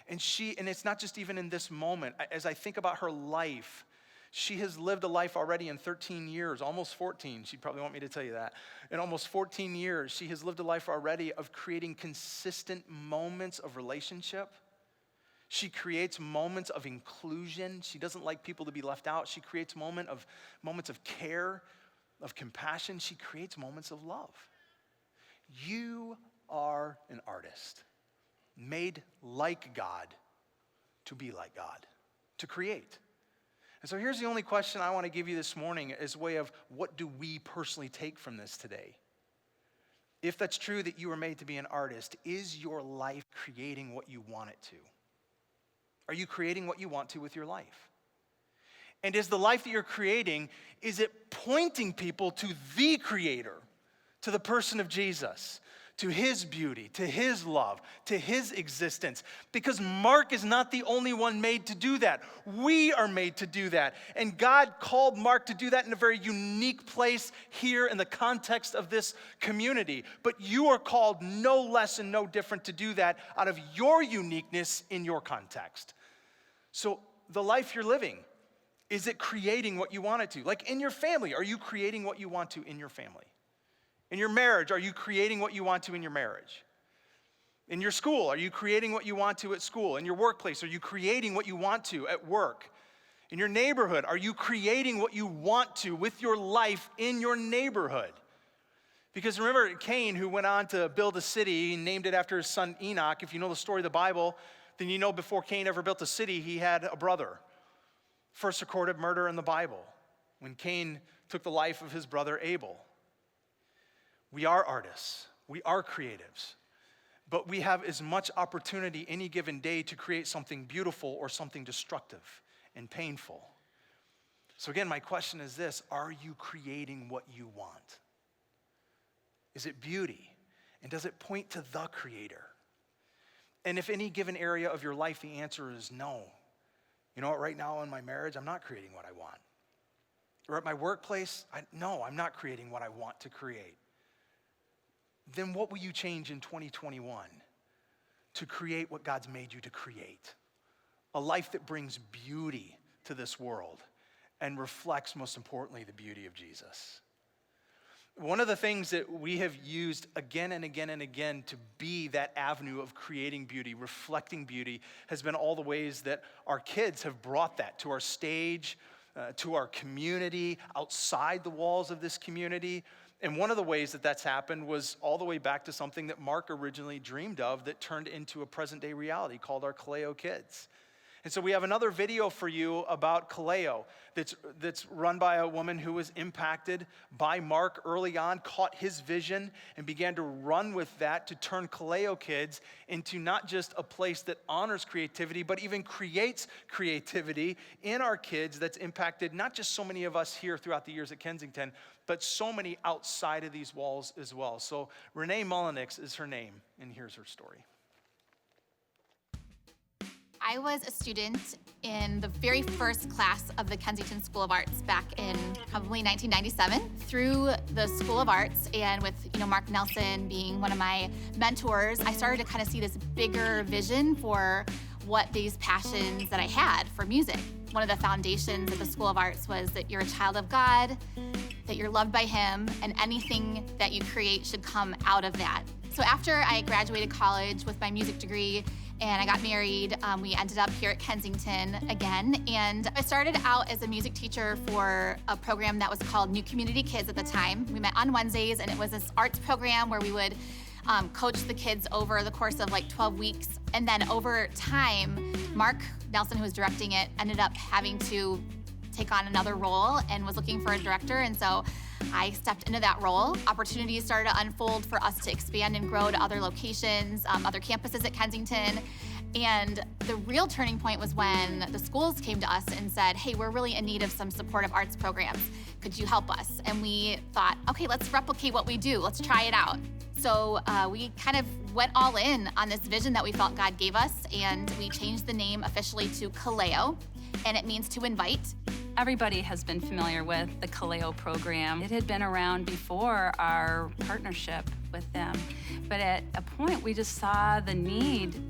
And it's not just even in this moment. As I think about her life, she has lived a life already in 13 years, almost 14. She'd probably want me to tell you that. In almost 14 years, she has lived a life already of creating consistent moments of relationship. She creates moments of inclusion. She doesn't like people to be left out. She creates moments of care, of compassion. She creates moments of love. You are an artist, made like God, to be like God, to create. And so here's the only question I want to give you this morning as a way of what do we personally take from this today? If that's true that you were made to be an artist, is your life creating what you want it to? Are you creating what you want to with your life? And is the life that you're creating, is it pointing people to the Creator, to the person of Jesus, to his beauty, to his love, to his existence? Because Mark is not the only one made to do that. We are made to do that. And God called Mark to do that in a very unique place here in the context of this community. But you are called no less and no different to do that out of your uniqueness in your context. So the life you're living, is it creating what you want it to? Like in your family, are you creating what you want to in your family? In your marriage, are you creating what you want to in your marriage? In your school, are you creating what you want to at school? In your workplace, are you creating what you want to at work? In your neighborhood, are you creating what you want to with your life in your neighborhood? Because remember Cain, who went on to build a city, and named it after his son Enoch. If you know the story of the Bible, then you know before Cain ever built a city, he had a brother. First recorded murder in the Bible, when Cain took the life of his brother Abel. We are artists, we are creatives, but we have as much opportunity any given day to create something beautiful or something destructive and painful. So again, my question is this: are you creating what you want? Is it beauty? And does it point to the Creator? And if any given area of your life, the answer is no. You know what, right now in my marriage, I'm not creating what I want. Or at my workplace, no, I'm not creating what I want to create. Then what will you change in 2021 to create what God's made you to create? A life that brings beauty to this world and reflects, most importantly, the beauty of Jesus. One of the things that we have used again and again and again to be that avenue of creating beauty, reflecting beauty, has been all the ways that our kids have brought that to our stage, to our community, outside the walls of this community. And one of the ways that that's happened was all the way back to something that Mark originally dreamed of that turned into a present-day reality called our Kaleo Kids. And so we have another video for you about Kaleo that's run by a woman who was impacted by Mark early on, caught his vision, and began to run with that to turn Kaleo Kids into not just a place that honors creativity, but even creates creativity in our kids that's impacted not just so many of us here throughout the years at Kensington, but so many outside of these walls as well. So Renee Mullenix is her name, and here's her story. I was a student in the very first class of the Kensington School of Arts back in probably 1997. Through the School of Arts and with Mark Nelson being one of my mentors, I started to kind of see this bigger vision for what these passions that I had for music. One of the foundations of the School of Arts was that you're a child of God, that you're loved by him, and anything that you create should come out of that. So after I graduated college with my music degree and I got married, we ended up here at Kensington again. And I started out as a music teacher for a program that was called New Community Kids at the time. We met on Wednesdays, and it was this arts program where we would coach the kids over the course of like 12 weeks. And then over time, Mark Nelson, who was directing it, ended up having to take on another role and was looking for a director. And so I stepped into that role. Opportunities started to unfold for us to expand and grow to other locations, other campuses at Kensington. And the real turning point was when the schools came to us and said, hey, we're really in need of some supportive arts programs. Could you help us? And we thought, okay, let's replicate what we do. Let's try it out. So we kind of went all in on this vision that we felt God gave us, and we changed the name officially to Kaleo, and it means to invite. Everybody has been familiar with the Kaleo program. It had been around before our partnership with them. But at a point, we just saw the need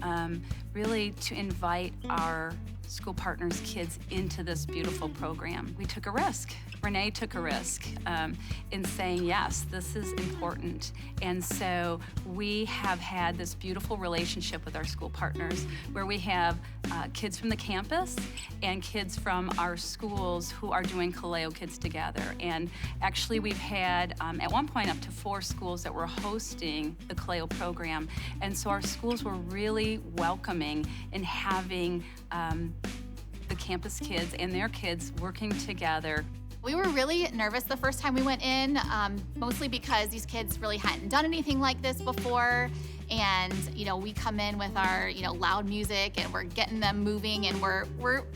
really to invite our school partners' kids into this beautiful program. We took a risk. Renee took a risk in saying, yes, this is important. And so we have had this beautiful relationship with our school partners where we have kids from the campus and kids from our schools who are doing Kaleo Kids Together. And actually we've had, at one point, up to 4 schools that were hosting the Kaleo program. And so our schools were really welcoming in having the campus kids and their kids working together. We were really nervous the first time we went in, mostly because these kids really hadn't done anything like this before. And, we come in with our, loud music, and we're getting them moving, and we're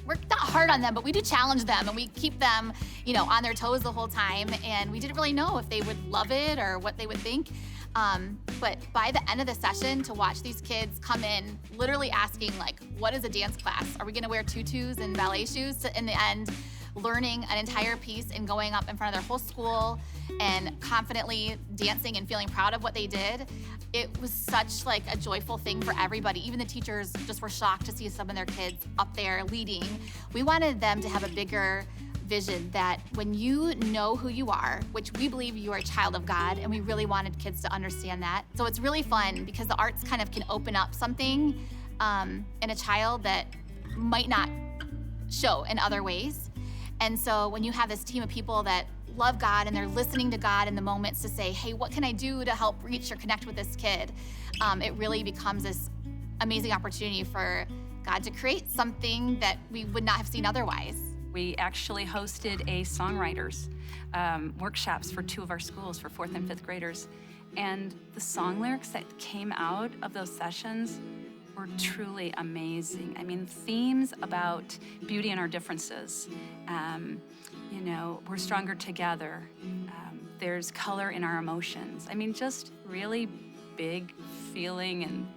not hard on them, but we do challenge them, and we keep them, on their toes the whole time. And we didn't really know if they would love it or what they would think. But by the end of the session, to watch these kids come in literally asking, like, what is a dance class? Are we gonna wear tutus and ballet shoes? To, in the end, learning an entire piece and going up in front of their whole school and confidently dancing and feeling proud of what they did. It was such like a joyful thing for everybody. Even the teachers just were shocked to see some of their kids up there leading. We wanted them to have a bigger vision that when you know who you are, which we believe you are a child of God, and we really wanted kids to understand that. So it's really fun because the arts kind of can open up something in a child that might not show in other ways. And so when you have this team of people that love God and they're listening to God in the moments to say, hey, what can I do to help reach or connect with this kid? It really becomes this amazing opportunity for God to create something that we would not have seen otherwise. We actually hosted a songwriters workshops for 2 of our schools for 4th and 5th graders. And the song lyrics that came out of those sessions were truly amazing. I mean, themes about beauty and our differences. We're stronger together. There's color in our emotions. I mean, just really big feeling and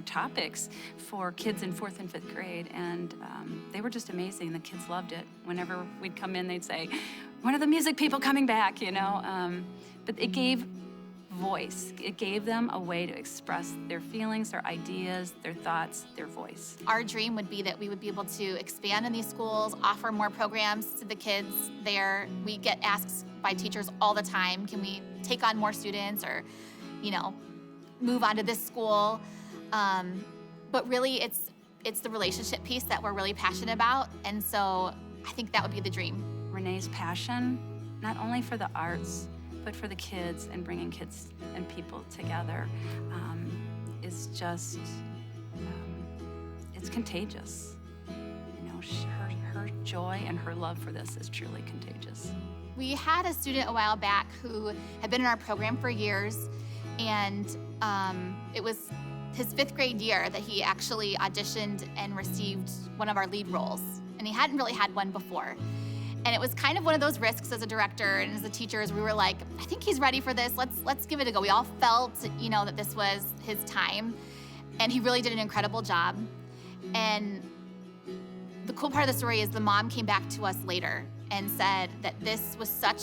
topics for kids in 4th and 5th grade. And they were just amazing. The kids loved it. Whenever we'd come in, they'd say, when are the music people coming back, But it gave voice. It gave them a way to express their feelings, their ideas, their thoughts, their voice. Our dream would be that we would be able to expand in these schools, offer more programs to the kids there. We get asked by teachers all the time, can we take on more students or, move on to this school? But really it's the relationship piece that we're really passionate about. And so I think that would be the dream. Renee's passion, not only for the arts, but for the kids and bringing kids and people together is just, it's contagious. Her joy and her love for this is truly contagious. We had a student a while back who had been in our program for years, and it was his 5th grade year that he actually auditioned and received one of our lead roles, and he hadn't really had one before. And it was kind of one of those risks as a director and as a teacher, as we were like, I think he's ready for this. Let's give it a go. We all felt, that this was his time, and he really did an incredible job. And the cool part of the story is the mom came back to us later and said that this was such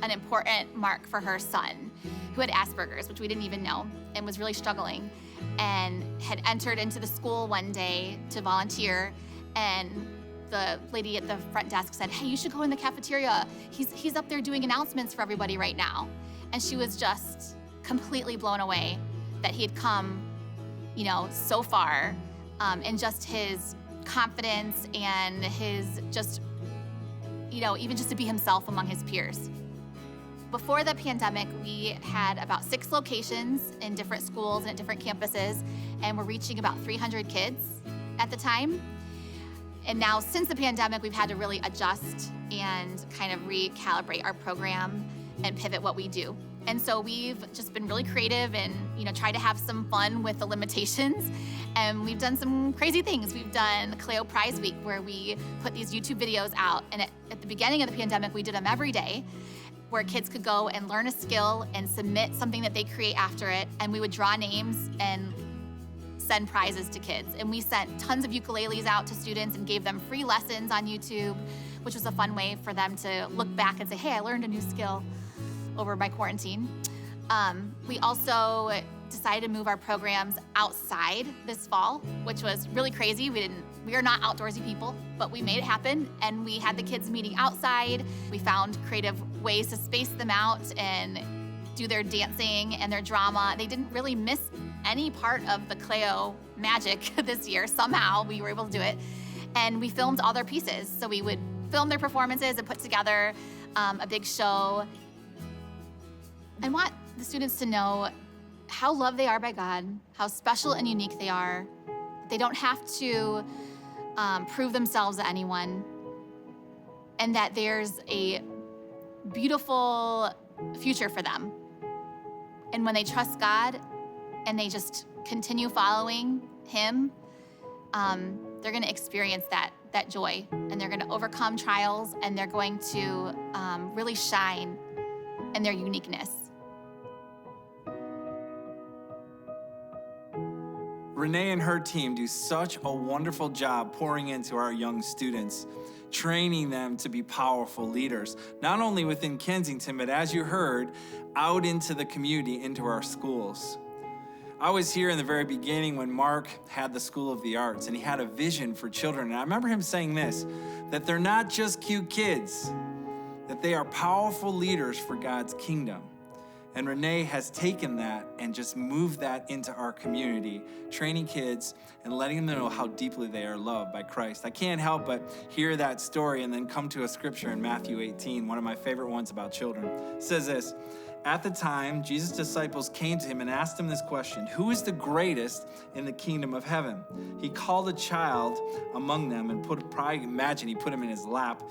an important mark for her son, who had Asperger's, which we didn't even know, and was really struggling, and had entered into the school one day to volunteer and the lady at the front desk said, "Hey, you should go in the cafeteria. He's up there doing announcements for everybody right now." And she was just completely blown away that he had come, so far, and just his confidence and his just, even just to be himself among his peers. Before the pandemic, we had about 6 locations in different schools and at different campuses, and we're reaching about 300 kids at the time. And now, since the pandemic, we've had to really adjust and kind of recalibrate our program and pivot what we do. And so we've just been really creative and, try to have some fun with the limitations. And we've done some crazy things. We've done Kaleo Prize Week, where we put these YouTube videos out. And at the beginning of the pandemic, we did them every day, where kids could go and learn a skill and submit something that they create after it. And we would draw names and send prizes to kids. And we sent tons of ukuleles out to students and gave them free lessons on YouTube, which was a fun way for them to look back and say, hey, I learned a new skill over my quarantine. We also decided to move our programs outside this fall, which was really crazy. We are not outdoorsy people, but we made it happen, and we had the kids meeting outside. We found creative ways to space them out and do their dancing and their drama. They didn't really miss any part of the Kaleo magic this year. Somehow we were able to do it. And we filmed all their pieces. So we would film their performances and put together a big show. I want the students to know how loved they are by God, how special and unique they are. They don't have to prove themselves to anyone, and that there's a beautiful future for them. And when they trust God and they just continue following Him, they're gonna experience that joy, and they're gonna overcome trials, and they're going to really shine in their uniqueness. Renee and her team do such a wonderful job pouring into our young students, training them to be powerful leaders, not only within Kensington, but as you heard, out into the community, into our schools. I was here in the very beginning when Mark had the School of the Arts, and he had a vision for children. And I remember him saying this, that they're not just cute kids, that they are powerful leaders for God's kingdom. And Renee has taken that and just moved that into our community, training kids and letting them know how deeply they are loved by Christ. I can't help but hear that story and then come to a scripture in Matthew 18, one of my favorite ones about children. It says this, at the time, Jesus' disciples came to him and asked him this question, who is the greatest in the kingdom of heaven? He called a child among them and imagine he put him in his lap.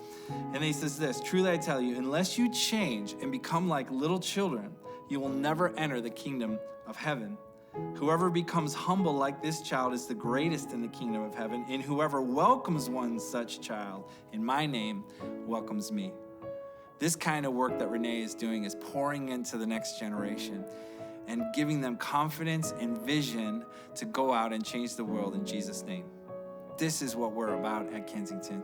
And he says this, truly I tell you, unless you change and become like little children, you will never enter the kingdom of heaven. Whoever becomes humble like this child is the greatest in the kingdom of heaven, and whoever welcomes one such child in my name welcomes me. This kind of work that Renee is doing is pouring into the next generation and giving them confidence and vision to go out and change the world in Jesus' name. This is what we're about at Kensington.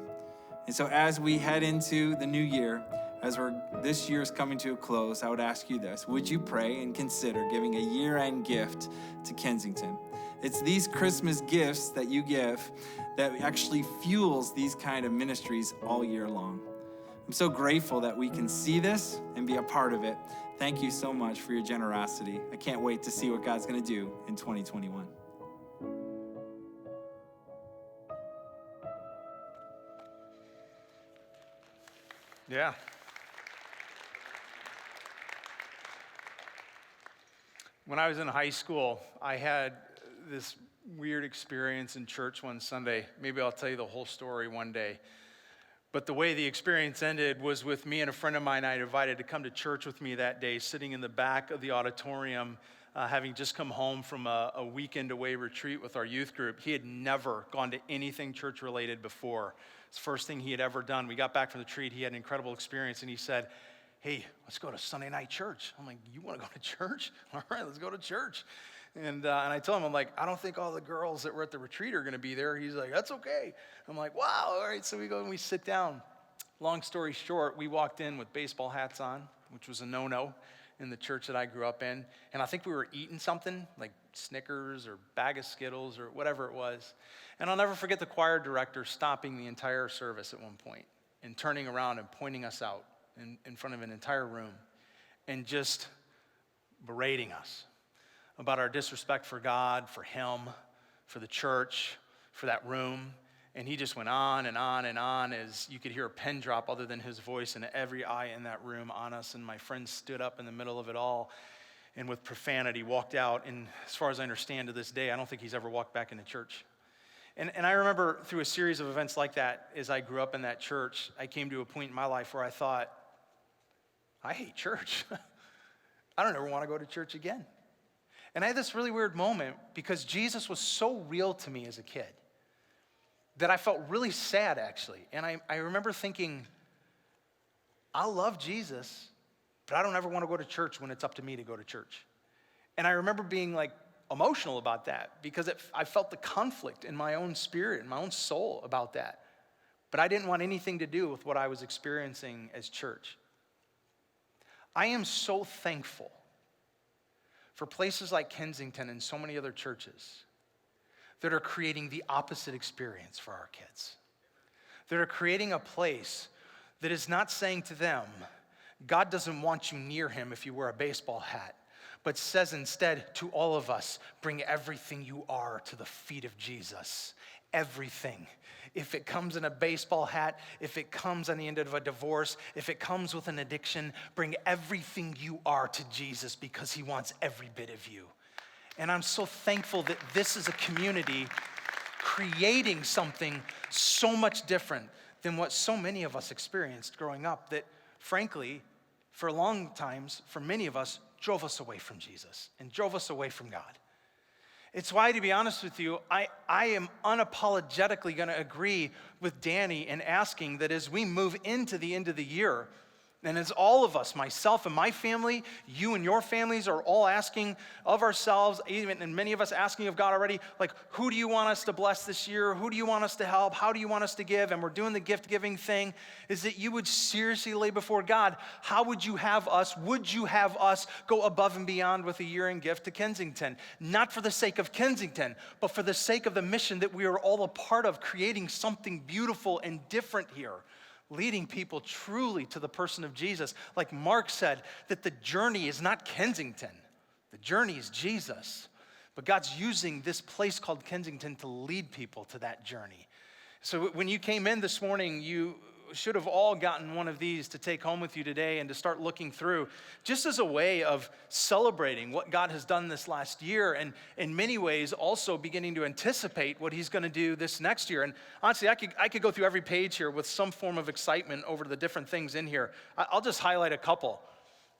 And so as we head into the new year, as this year is coming to a close, I would ask you this. Would you pray and consider giving a year-end gift to Kensington? It's these Christmas gifts that you give that actually fuels these kind of ministries all year long. I'm so grateful that we can see this and be a part of it. Thank you so much for your generosity. I can't wait to see what God's gonna do in 2021. Yeah. When I was in high school, I had this weird experience in church one Sunday. Maybe I'll tell you the whole story one day. But the way the experience ended was with me and a friend of mine I invited to come to church with me that day, sitting in the back of the auditorium, having just come home from a weekend away retreat with our youth group. He had never gone to anything church-related before. It's the first thing he had ever done. We got back from the retreat. He had an incredible experience, and he said, hey, let's go to Sunday night church. I'm like, you want to go to church? All right, let's go to church. And I told him, I'm like, I don't think all the girls that were at the retreat are going to be there. He's like, that's okay. I'm like, wow, all right. So we go and we sit down. Long story short, we walked in with baseball hats on, which was a no-no. in the church that I grew up in, and I think we were eating something like Snickers or bag of Skittles or whatever it was. And I'll never forget the choir director stopping the entire service at one point and turning around and pointing us out in front of an entire room and just berating us about our disrespect for God, for him, for the church, for that room. And he just went on and on and on as you could hear a pin drop other than his voice and every eye in that room on us. And my friend stood up in the middle of it all and with profanity walked out. And as far as I understand to this day, I don't think he's ever walked back into church. And I remember through a series of events like that, as I grew up in that church, I came to a point in my life where I thought, I hate church. I don't ever want to go to church again. And I had this really weird moment because Jesus was so real to me as a kid that I felt really sad, actually. And I remember thinking, I love Jesus, but I don't ever want to go to church when it's up to me to go to church. And I remember being like emotional about that because I felt the conflict in my own spirit, in my own soul about that. But I didn't want anything to do with what I was experiencing as church. I am so thankful for places like Kensington and so many other churches that are creating the opposite experience for our kids. That are creating a place that is not saying to them, God doesn't want you near him if you wear a baseball hat, but says instead to all of us, bring everything you are to the feet of Jesus. Everything. If it comes in a baseball hat, if it comes on the end of a divorce, if it comes with an addiction, bring everything you are to Jesus because he wants every bit of you. And I'm so thankful that this is a community creating something so much different than what so many of us experienced growing up that, frankly, for long times, for many of us, drove us away from Jesus and drove us away from God. It's why, to be honest with you, I am unapologetically going to agree with Danny in asking that as we move into the end of the year, and as all of us, myself and my family, you and your families are all asking of ourselves, even and many of us asking of God already, like, who do you want us to bless this year? Who do you want us to help? How do you want us to give? And we're doing the gift-giving thing, is that you would seriously lay before God, how would you have us go above and beyond with a year-end gift to Kensington? Not for the sake of Kensington, but for the sake of the mission that we are all a part of, creating something beautiful and different here. Leading people truly to the person of Jesus. Like Mark said, that the journey is not Kensington. The journey is Jesus. But God's using this place called Kensington to lead people to that journey. So when you came in this morning, you should have all gotten one of these to take home with you today and to start looking through, just as a way of celebrating what God has done this last year, and in many ways also beginning to anticipate what he's going to do this next year. And honestly, I could go through every page here with some form of excitement over the different things in here. I'll just highlight a couple.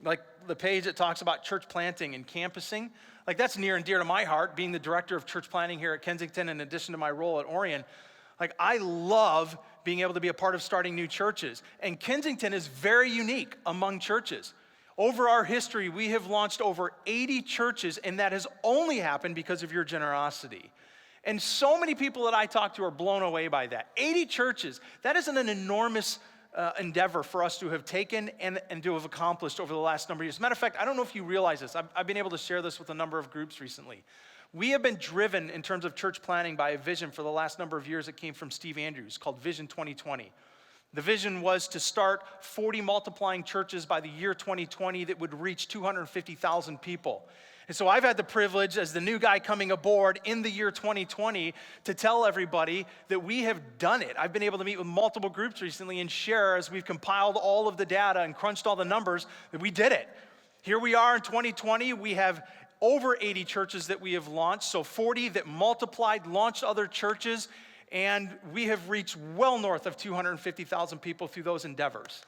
Like the page that talks about church planting and campusing. Like that's near and dear to my heart, being the director of church planting here at Kensington in addition to my role at Orion. Like, I love being able to be a part of starting new churches. And Kensington is very unique among churches. Over our history, we have launched over 80 churches, and that has only happened because of your generosity. And so many people that I talk to are blown away by that. 80 churches, that isn't an enormous endeavor for us to have taken and to have accomplished over the last number of years. As a matter of fact, I don't know if you realize this. I've been able to share this with a number of groups recently. We have been driven in terms of church planning by a vision for the last number of years that came from Steve Andrews called Vision 2020. The vision was to start 40 multiplying churches by the year 2020 that would reach 250,000 people. And so I've had the privilege as the new guy coming aboard in the year 2020 to tell everybody that we have done it. I've been able to meet with multiple groups recently and share as we've compiled all of the data and crunched all the numbers that we did it. Here we are in 2020, we have over 80 churches that we have launched, so 40 that multiplied, launched other churches, and we have reached well north of 250,000 people through those endeavors.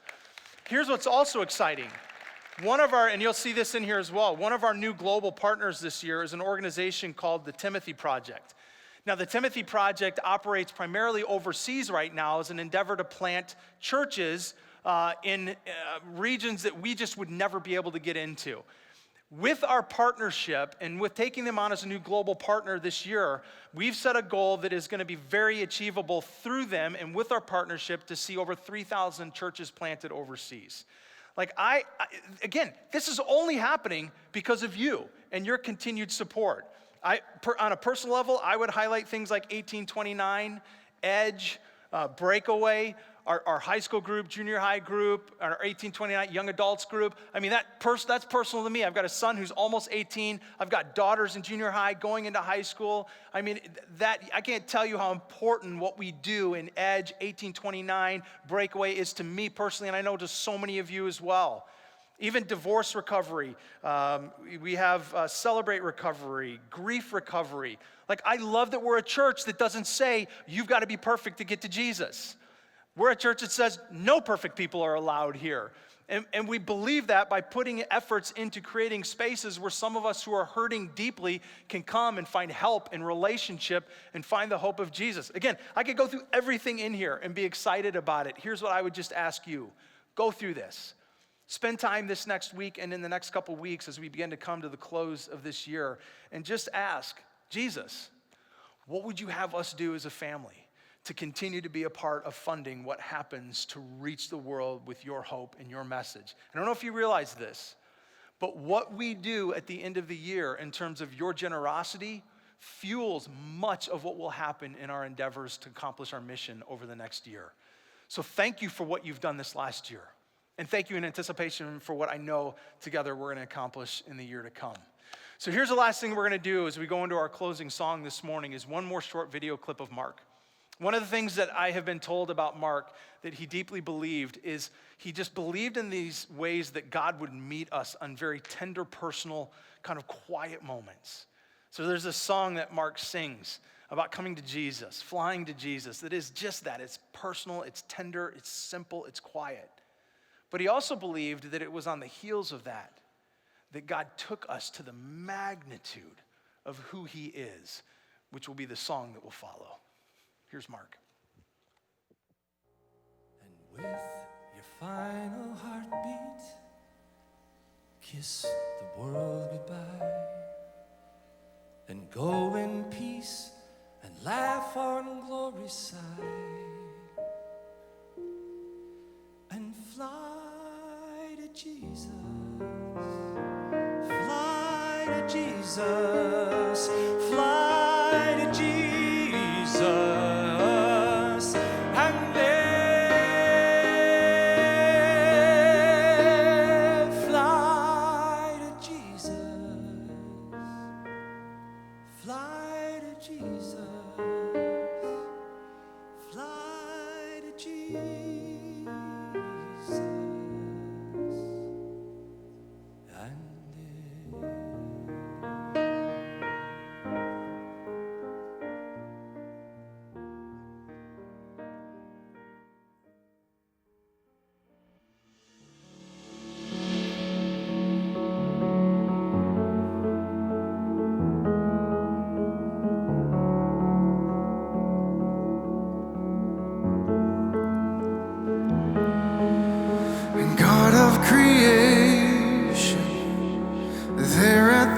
Here's what's also exciting. One of our, and you'll see this in here as well, one of our new global partners this year is an organization called the Timothy Project. Now, the Timothy Project operates primarily overseas right now as an endeavor to plant churches in regions that we just would never be able to get into. With our partnership and with taking them on as a new global partner this year, we've set a goal that is going to be very achievable through them and with our partnership to see over 3,000 churches planted overseas. Again, this is only happening because of you and your continued support. On a personal level, I would highlight things like 1829, Edge, Breakaway, our high school group, junior high group, our 1829 young adults group. I mean, that's personal to me. I've got a son who's almost 18. I've got daughters in junior high going into high school. I mean, I can't tell you how important what we do in Edge, 1829, Breakaway is to me personally, and I know to so many of you as well. Even divorce recovery. We have Celebrate Recovery, Grief Recovery. I love that we're a church that doesn't say, you've got to be perfect to get to Jesus. We're a church that says no perfect people are allowed here. And we believe that by putting efforts into creating spaces where some of us who are hurting deeply can come and find help in relationship and find the hope of Jesus. Again, I could go through everything in here and be excited about it. Here's what I would just ask you. Go through this. Spend time this next week and in the next couple weeks as we begin to come to the close of this year and just ask, Jesus, what would you have us do as a family to continue to be a part of funding what happens to reach the world with your hope and your message? I don't know if you realize this, but what we do at the end of the year in terms of your generosity fuels much of what will happen in our endeavors to accomplish our mission over the next year. So thank you for what you've done this last year. And thank you in anticipation for what I know together we're going to accomplish in the year to come. So here's the last thing we're going to do as we go into our closing song this morning is one more short video clip of Mark. One of the things that I have been told about Mark that he deeply believed is he just believed in these ways that God would meet us on very tender, personal, kind of quiet moments. So there's this song that Mark sings about coming to Jesus, flying to Jesus, that is just that. It's personal, it's tender, it's simple, it's quiet. But he also believed that it was on the heels of that God took us to the magnitude of who he is, which will be the song that will follow. Here's Mark. And with your final heartbeat, kiss the world goodbye, and go in peace and laugh on glory's side, and fly to Jesus, fly to Jesus, fly to Jesus, and live. Fly to Jesus, fly to Jesus, fly to Jesus.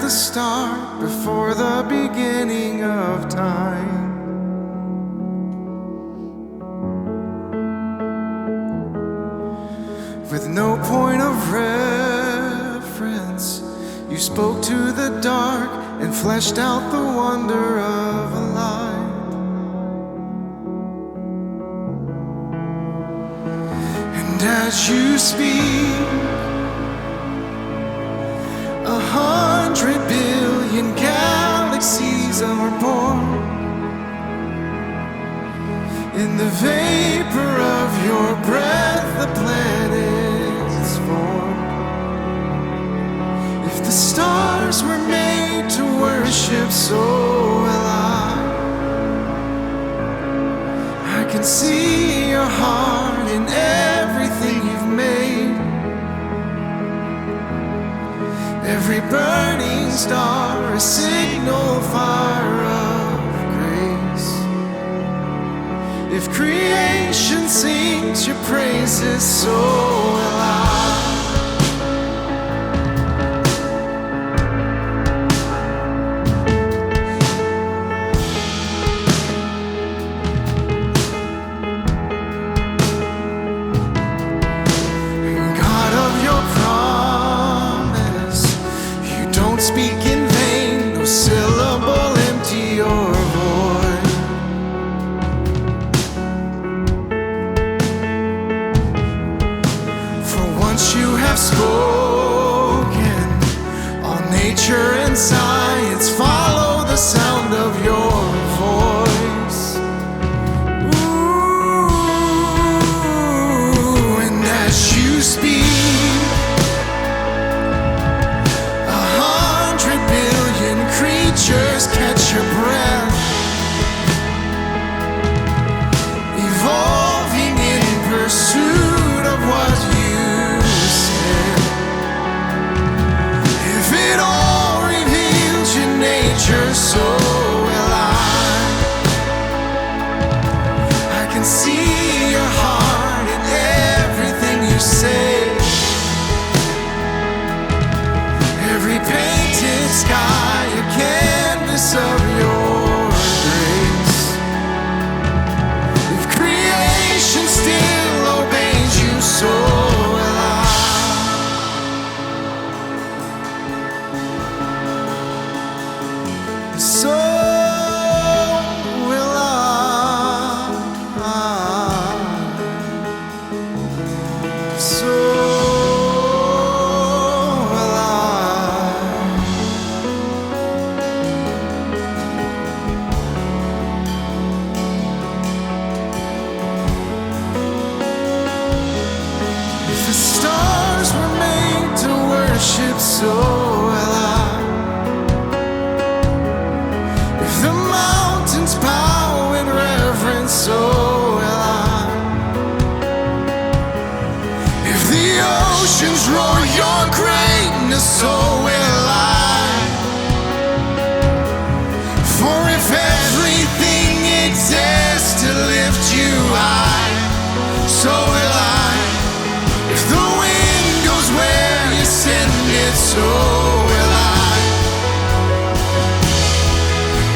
Start before the beginning of time. With no point of reference, you spoke to the dark and fleshed out the wonder of a light. And as you speak, 100 billion galaxies are born. In the vapor of your breath, the planets form. If the stars were made to worship, so will I can see your heart in everything you've made. Every burning star, a signal fire of grace. If creation sings your praises, so will I. God of your Nature and science follow the sound of your voice. Ooh, and as you speak, 100 billion creatures catch your breath, evolving in pursuit of what you said. If it all reveals your nature, so will I can see your heart in everything you say. Every painted sky, a canvas of your grace. If creation still obeys you, so will I. So will I. So will I. If the stars were made to worship, so will I. If the mountains bow in reverence, so will I. If the oceans roar your greatness, so will I. For if everything exists to lift you high, so will I. If the wind goes where you send it, so will I.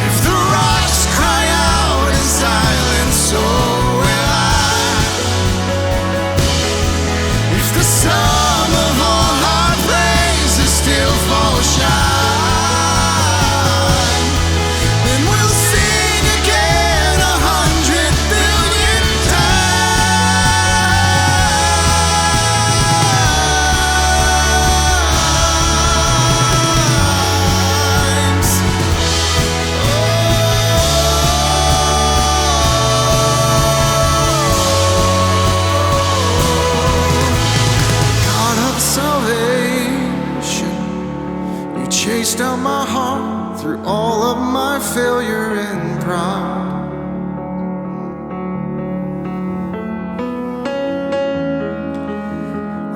If the rocks cry out in silence, so will I. If the sum of all our praises still falls short, then we'll sing again 100 billion times. God of salvation, you chased out my heart through all of my failure and pride.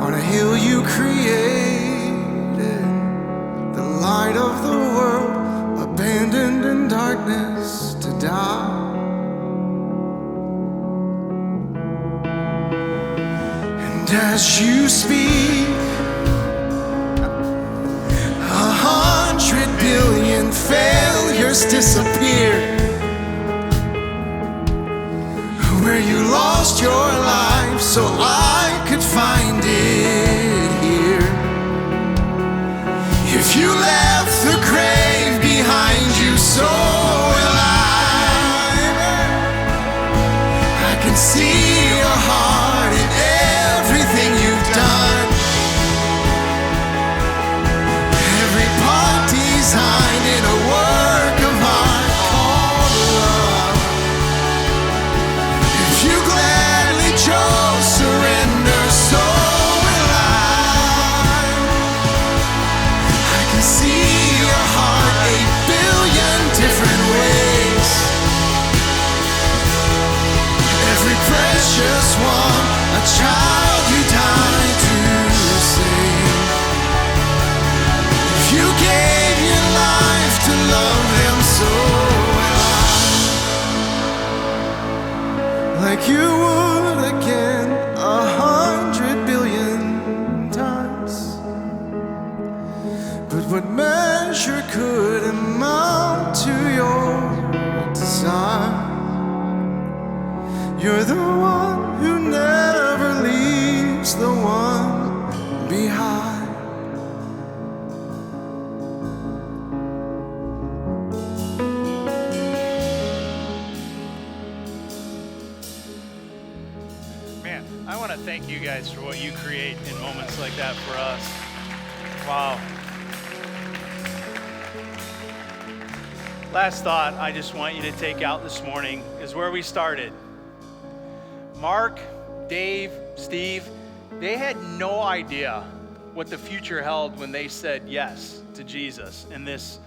On a hill you created, the light of the world, abandoned in darkness to die. And as you speak, 100 billion failures disappear. Where you lost your life so I could find it here. If you left the grave behind you, so will I. I can see your heart in everything you've done. Every part designed in a work of art called love. If you gladly chose surrender, so will I. I can see your heart 8 billion different ways. Every precious one, a child you died to save. If you gave your life to love them, so will I. Like you would again 100 billion times. But what measure could amount to your desire? You're the one who never leaves the one behind. Man, I want to thank you guys for what you create in moments like that for us. Wow. Last thought I just want you to take out this morning is where we started. Mark, Dave, Steve, they had no idea what the future held when they said yes to Jesus and this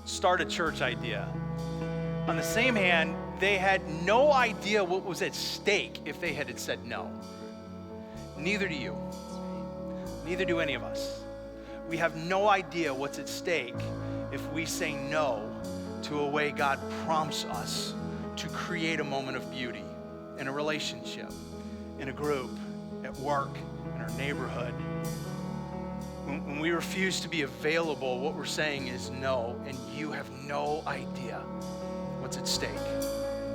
start a church idea. On the same hand, they had no idea what was at stake if they had said no. Neither do you. Neither do any of us. We have no idea what's at stake if we say no to a way God prompts us to create a moment of beauty in a relationship, in a group, at work, in our neighborhood. When we refuse to be available, what we're saying is no, and you have no idea what's at stake.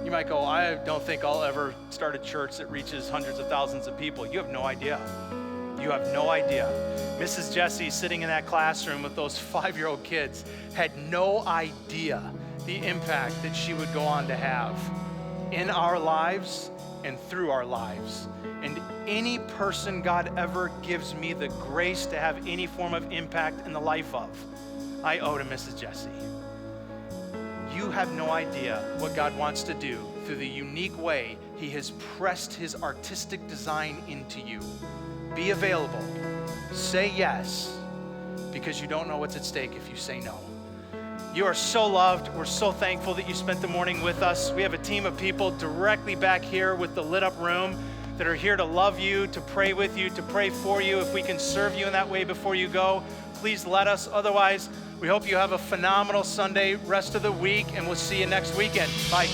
You might go, I don't think I'll ever start a church that reaches hundreds of thousands of people. You have no idea. You have no idea. Mrs. Jessie, sitting in that classroom with those 5-year-old kids, had no idea the impact that she would go on to have in our lives and through our lives. And any person God ever gives me the grace to have any form of impact in the life of, I owe to Mrs. Jessie. You have no idea what God wants to do through the unique way He has pressed His artistic design into you. Be available. Say yes, because you don't know what's at stake if you say no. You are so loved. We're so thankful that you spent the morning with us. We have a team of people directly back here with the lit up room that are here to love you, to pray with you, to pray for you. If we can serve you in that way before you go, please let us. Otherwise, we hope you have a phenomenal Sunday, rest of the week, and we'll see you next weekend. Bye.